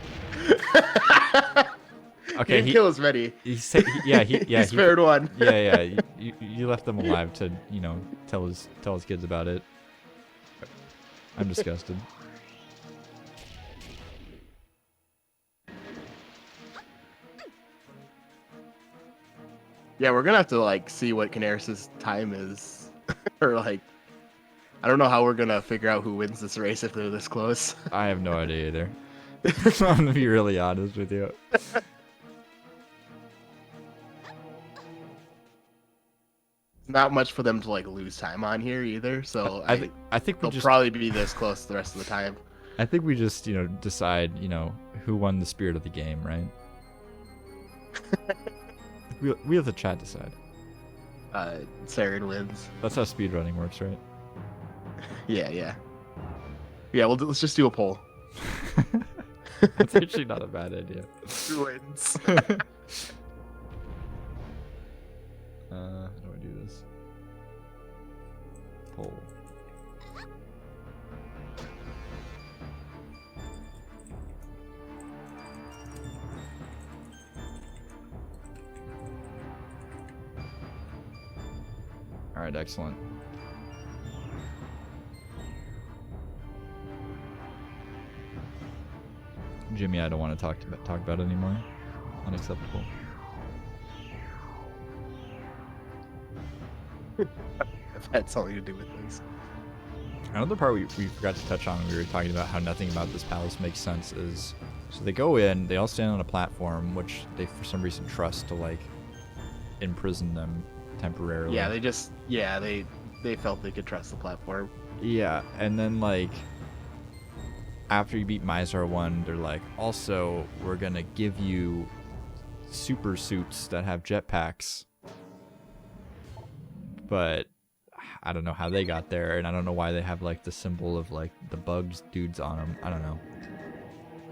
Okay, he killed as many. He spared one. Yeah. You left them alive to, tell his kids about it. I'm disgusted. Yeah, we're gonna have to see what Caneras' time is, or I don't know how we're gonna figure out who wins this race if they're this close. I have no idea either. I'm gonna be really honest with you. Not much for them to lose time on here either, so I think they'll probably be this close the rest of the time. I think we just decide who won the spirit of the game, right? we have the chat decide. Saren wins. That's how speedrunning works, right? Yeah. Let's just do a poll. That's actually not a bad idea. Who wins? How do I do this? Poll. All right, excellent. Jimmy, I don't want to talk about it anymore. Unacceptable. If that's something to do with things. Another part we forgot to touch on when we were talking about how nothing about this palace makes sense is, so they go in, they all stand on a platform, which they for some reason trust to imprison them temporarily. Yeah, they felt they could trust the platform. Yeah, and then after you beat Mizar 1, they're also, we're gonna give you super suits that have jetpacks. But I don't know how they got there, and I don't know why they have the symbol of the bugs dudes on them. I don't know.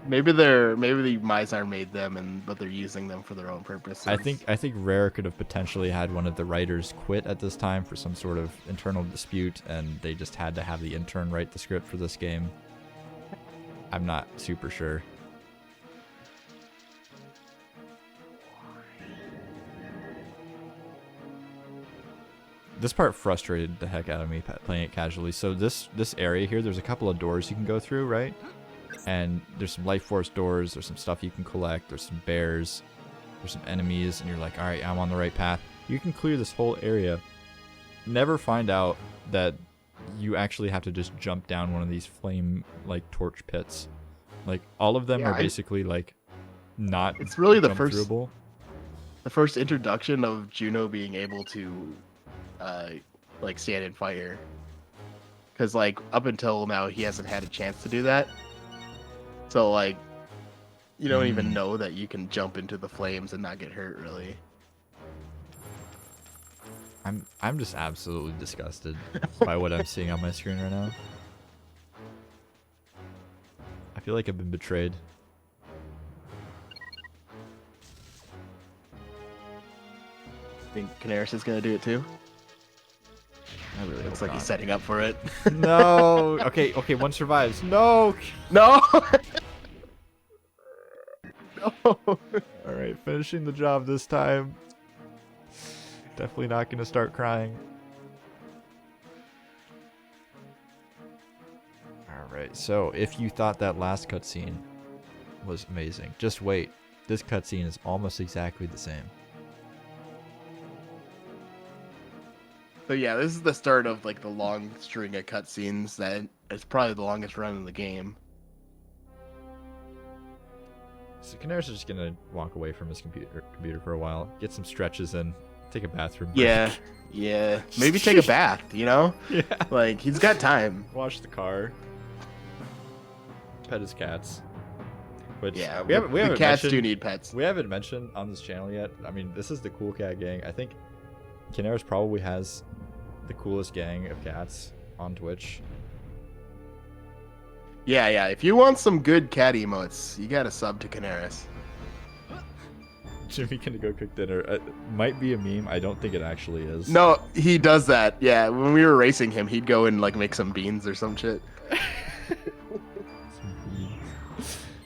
Maybe the Mizar made them, but they're using them for their own purposes. I think Rare could have potentially had one of the writers quit at this time for some sort of internal dispute, and they just had to have the intern write the script for this game. I'm not super sure. This part frustrated the heck out of me playing it casually. So this area here, there's a couple of doors you can go through, right? And there's some life force doors, there's some stuff you can collect, there's some bears, there's some enemies, and you're like, alright, I'm on the right path. You can clear this whole area. Never find out that you actually have to just jump down one of these flame torch pits. All of them are basically not it's really the jump-throughable. the first introduction of Juno being able to, like stand in fire. Because like up until now he hasn't had a chance to do that. So like, you don't even know that you can jump into the flames and not get hurt really. I'm just absolutely disgusted by what I'm seeing on my screen right now. I feel like I've been betrayed. Think Caneras is gonna do it too? I really Looks hope like he's not. setting up for it. No. Okay. One survives. No. No. No. All right, finishing the job this time. Definitely not gonna start crying. All right. So if you thought that last cutscene was amazing, just wait. This cutscene is almost exactly the same. So yeah, this is the start of like the long string of cutscenes that is probably the longest run in the game. So Caneras is just gonna walk away from his computer for a while, get some stretches in, take a bathroom break. Yeah, yeah. Maybe take a bath, you know? Yeah. Like, he's got time. Wash the car. Pet his cats. Which Yeah, we haven't the cats mentioned, do need pets. we haven't mentioned on this channel yet. I mean, this is the cool cat gang. I think Caneras probably has the coolest gang of cats on Twitch. Yeah, yeah. If you want some good cat emotes, you gotta sub to Caneras. Jimmy gonna go cook dinner. Might be a meme. I don't think it actually is. No, he does that. Yeah, when we were racing him, he'd go and like make some beans or some shit. Some beans.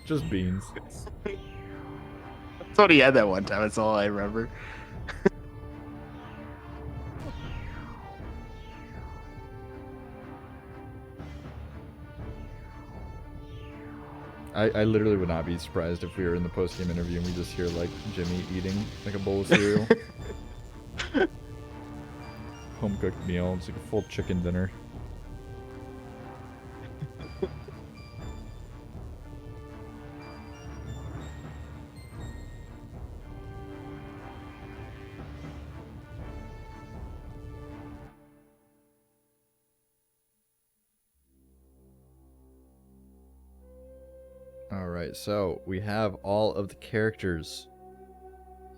Just beans. That's what he had that one time. That's all I remember. I literally would not be surprised if we were in the post-game interview and we just hear like Jimmy eating like a bowl of cereal. Home cooked meal. It's like a full chicken dinner. Alright, so we have all of the characters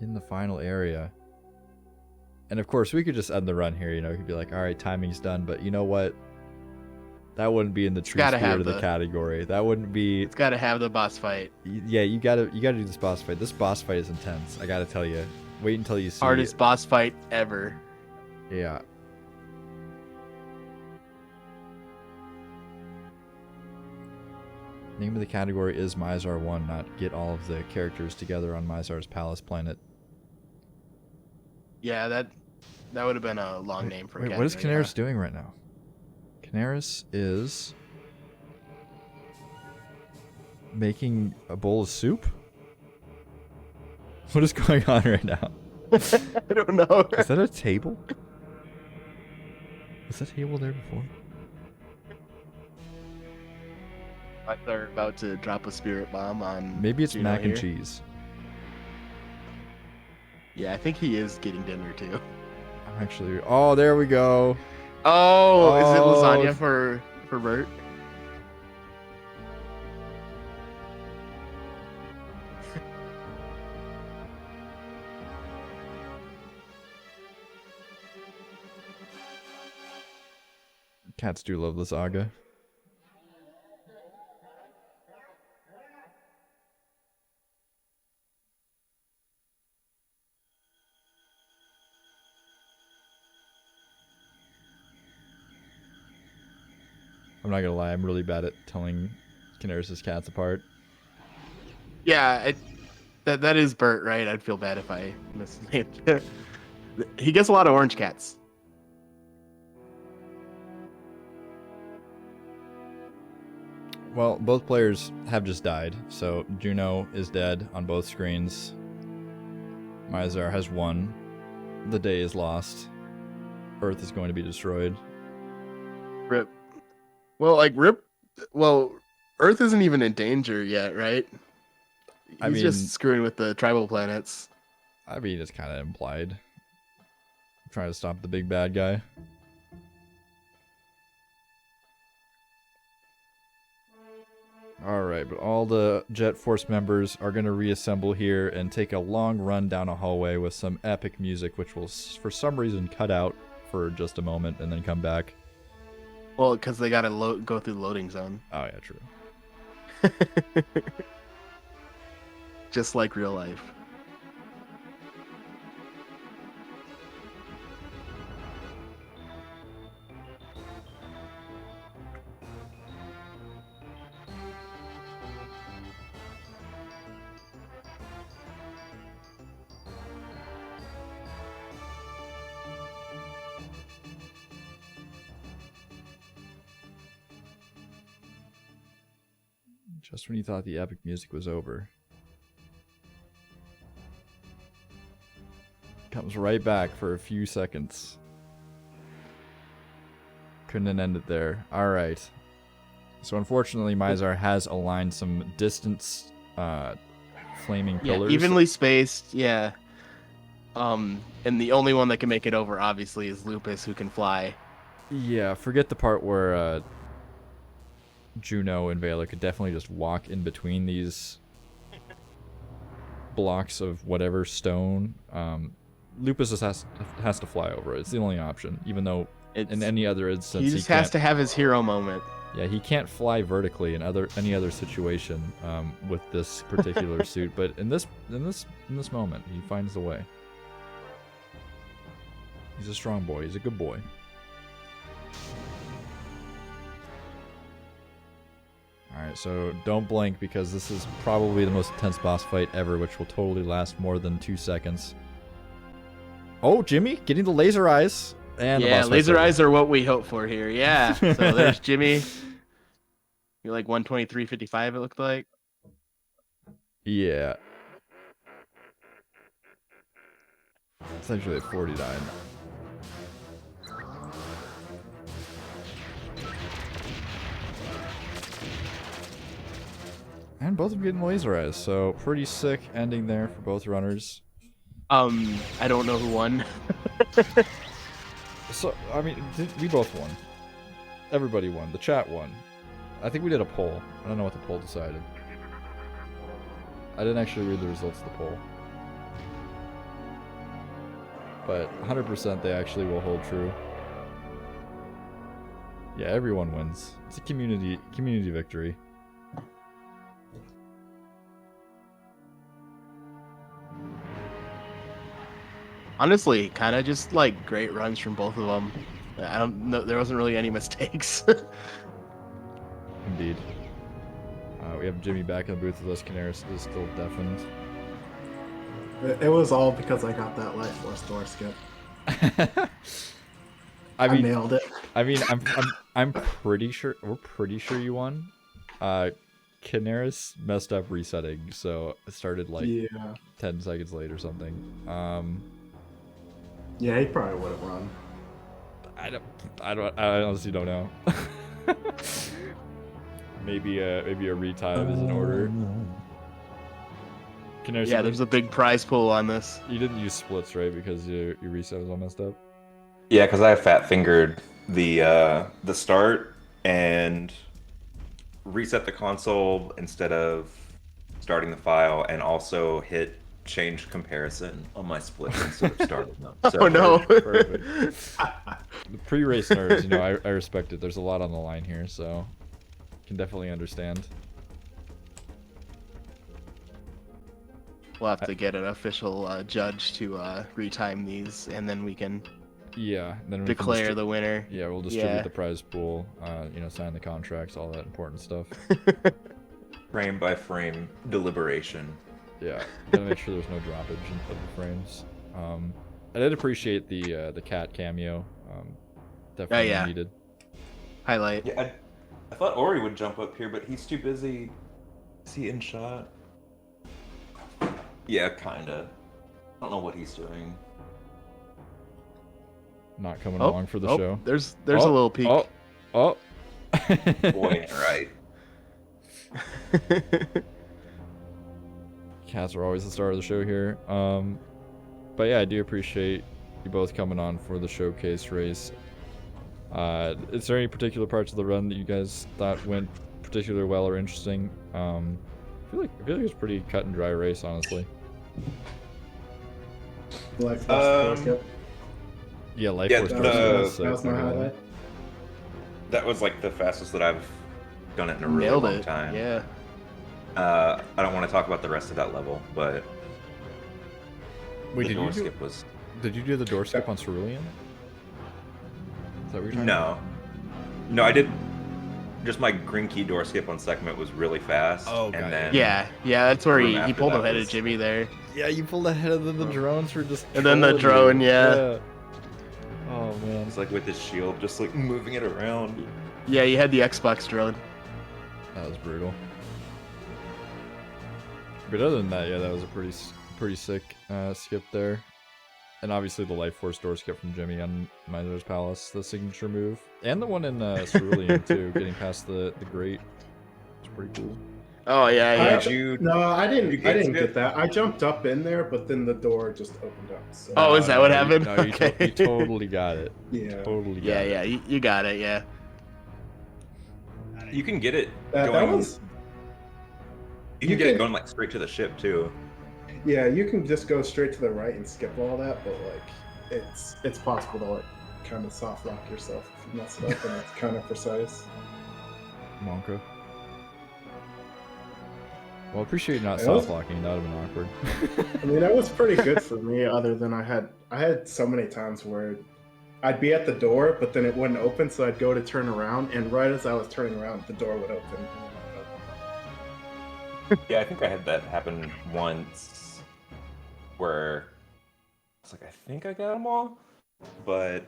in the final area. And of course, we could just end the run here, you know, we could be like, alright, timing's done, but you know what? That wouldn't be in the true spirit of the category. That wouldn't be... It's gotta have the boss fight. Yeah, you gotta do this boss fight. This boss fight is intense, I gotta tell you. Wait until you see Hardest boss fight ever. Yeah. Name of the category is Mizar 1, not get all of the characters together on Mizar's Palace planet. Yeah, that would have been a long name for a Wait, what is category, Caneras doing right now? Caneras is making a bowl of soup? What is going on right now? I don't know. Is that a table? Was that table there before? They're about to drop a spirit bomb on. Maybe it's Juno mac and here. cheese. Yeah, I think he is getting dinner too. I'm actually... Oh, there we go. Oh, is it Oh. lasagna for Bert? Cats do love lasagna. I'm not gonna lie, I'm really bad at telling Caneras' cats apart. Yeah, that is Bert, right? I'd feel bad if I misnamed him. He gets a lot of orange cats. Well, both players have just died, so Juno is dead on both screens. Mizar has won. The day is lost. Earth is going to be destroyed. Rip. Well, like Rip. Well, Earth isn't even in danger yet, right? I He's mean- just screwing with the tribal planets. I mean, it's kind of implied. I'm trying to stop the big bad guy. Alright, but all the Jet Force members are going to reassemble here and take a long run down a hallway with some epic music, which will, for some reason, cut out for just a moment and then come back. Well, because they gotta go through the loading zone. Oh, yeah, true. Just like real life. Just when you thought the epic music was over. Comes right back for a few seconds. Couldn't end it there. Alright. So unfortunately, Mizar has aligned some distance flaming pillars. Yeah, evenly spaced, yeah. And the only one that can make it over, obviously, is Lupus, who can fly. Yeah, forget the part where Juno and Vela could definitely just walk in between these blocks of whatever stone. Lupus just has to fly over it. It's the only option, even though in any other instance he just has to have his hero moment. Yeah, he can't fly vertically in any other situation with this particular suit, but in this moment, he finds the way. He's a strong boy. He's a good boy. Alright, so don't blink because this is probably the most intense boss fight ever, which will totally last more than 2 seconds. Oh, Jimmy, getting the laser eyes. And yeah, the boss laser fight's eyes are what we hope for here. Yeah. So there's Jimmy. You're like 123.55, it looked like. Yeah. It's actually at 49. And both of them getting laser eyes, so pretty sick ending there for both runners. I don't know who won. So, I mean, we both won. Everybody won. The chat won. I think we did a poll. I don't know what the poll decided. I didn't actually read the results of the poll. But 100% they actually will hold true. Yeah, everyone wins. It's a community victory. Honestly, kind of just like great runs from both of them. I don't know. There wasn't really any mistakes. Indeed. We have Jimmy back in the booth with us. Caneras is still deafened. It was all because I got that Light Force door skip. I mean, nailed it. I mean, I'm pretty sure we're pretty sure you won. Caneras messed up resetting, so it started like 10 seconds late or something. Yeah, he probably would have run. I honestly don't know. maybe a retime is in order. Caneras, yeah, there's a big prize pool on this. You didn't use splits, right? Because your reset was all messed up. Yeah, because I fat fingered the start and reset the console instead of starting the file, and also hit change comparison on my splits instead of starting them. So, Oh no! Perfect. The pre-race nerves, you know, I respect it. There's a lot on the line here, so can definitely understand. We'll have to get an official judge to retime these, and then we can then we declare can the winner. Yeah, we'll distribute the prize pool. You know, sign the contracts, all that important stuff. frame by frame deliberation. Yeah, gotta make sure there's no droppage of the frames. I did appreciate the cat cameo. Definitely needed. Highlight. Yeah, I thought Ori would jump up here, but he's too busy. Is he in shot? Yeah, kinda. I don't know what he's doing. Not coming along for the show. There's a little peek. Oh. Boy, right. Cats are always the star of the show here. But yeah, I do appreciate you both coming on for the showcase race. Is there any particular parts of the run that you guys thought went particularly well or interesting? I feel like it was a pretty cut and dry race, honestly. Life Force door skip. Yeah, Life Yeah, Force that Door was- skip That was my highlight. That was like the fastest that I've done it in a really Nailed long it. time. Yeah. I don't want to talk about the rest of that level, but Wait, the did door you do, skip was did you do the door skip on Cerulean? Is that what you're talking no, no. I did just my green key door skip on segment was really fast. Oh, got and it. then Yeah, that's where room he after pulled that ahead of was- Jimmy there. Yeah, you pulled ahead of the drones were just. And then the trolling drone, you. yeah. Oh man. it's like with his shield, just like moving it around. Yeah, you had the Xbox drone. That was brutal. But other than that, yeah, that was a pretty sick skip there. And obviously the Life Force door skip from Jimmy on Mizar's Palace, the signature move. And the one in Cerulean too, getting past the grate. It's pretty cool. Oh yeah. Did you? No, I you didn't. get I didn't skip? get that. I jumped up in there, but then the door just opened up. So. Oh, is that what no, happened? No, you, Okay. you totally got it. Yeah. Totally got Yeah, it. yeah, you got it. Yeah. You can get it That going. was. You can you get it can- going like straight to the ship too. Yeah, you can just go straight to the right and skip all that, but like, it's possible to like kind of soft lock yourself if you mess it up, and it's kind of precise. Monka. Well, I appreciate you not That was- soft locking. That would have been awkward. I mean, that was pretty good for me. Other than I had so many times where I'd be at the door, but then it wouldn't open, so I'd go to turn around, and right as I was turning around, the door would open. Yeah, I think I had that happen once, where I was like, I think I got them all, but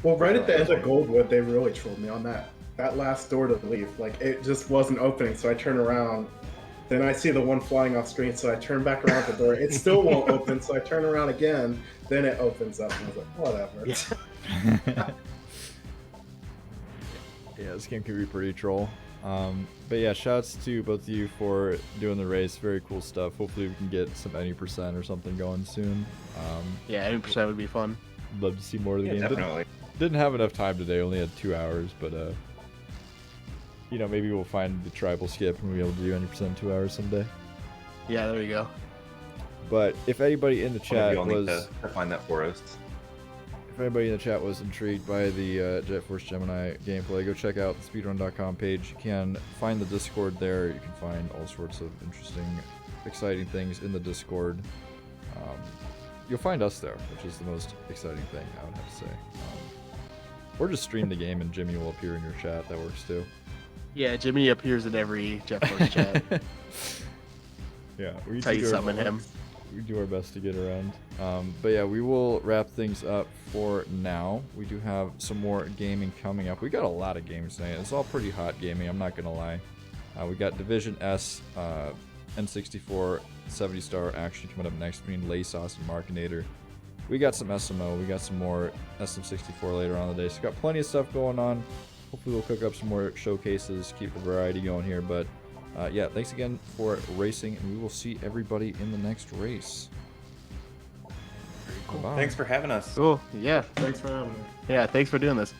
Well, right at the end of Goldwood, they really trolled me on that last door to leave. Like, it just wasn't opening, so I turn around. Then I see the one flying off screen, so I turn back around the door. It still won't open, so I turn around again. Then it opens up, and I was like, whatever. Yeah, this game can be pretty troll. But yeah, shouts to both of you for doing the race. Very cool stuff. Hopefully we can get some 90% or something going soon. Yeah, 80% would be fun. Love to see more of the yeah, game. definitely. Didn't have enough time today. Only had 2 hours, but you know, maybe we'll find the tribal skip and we'll be able to do 90% in 2 hours someday. Yeah, there you go. But if anybody in the One of chat you all need was to find that for us. If anybody in the chat was intrigued by the Jet Force Gemini gameplay, go check out the speedrun.com page. You can find the Discord there. You can find all sorts of interesting, exciting things in the Discord. You'll find us there, which is the most exciting thing, I would have to say. Or just stream the game and Jimmy will appear in your chat. That works too. Yeah, Jimmy appears in every Jet Force chat. Yeah, That's how you summon him. We do our best to get around. But yeah, we will wrap things up for now. We do have some more gaming coming up. We got a lot of games tonight. It's all pretty hot gaming, I'm not going to lie. We got Division S, N64, 70-star action coming up next between Laysos and Markinator. We got some SMO. We got some more SM64 later on in the day. So got plenty of stuff going on. Hopefully we'll cook up some more showcases, keep the variety going here. But yeah, thanks again for racing, and we will see everybody in the next race. Cool. Bye. Thanks for having us. Cool. Yeah. Thanks for having me. Yeah, thanks for doing this.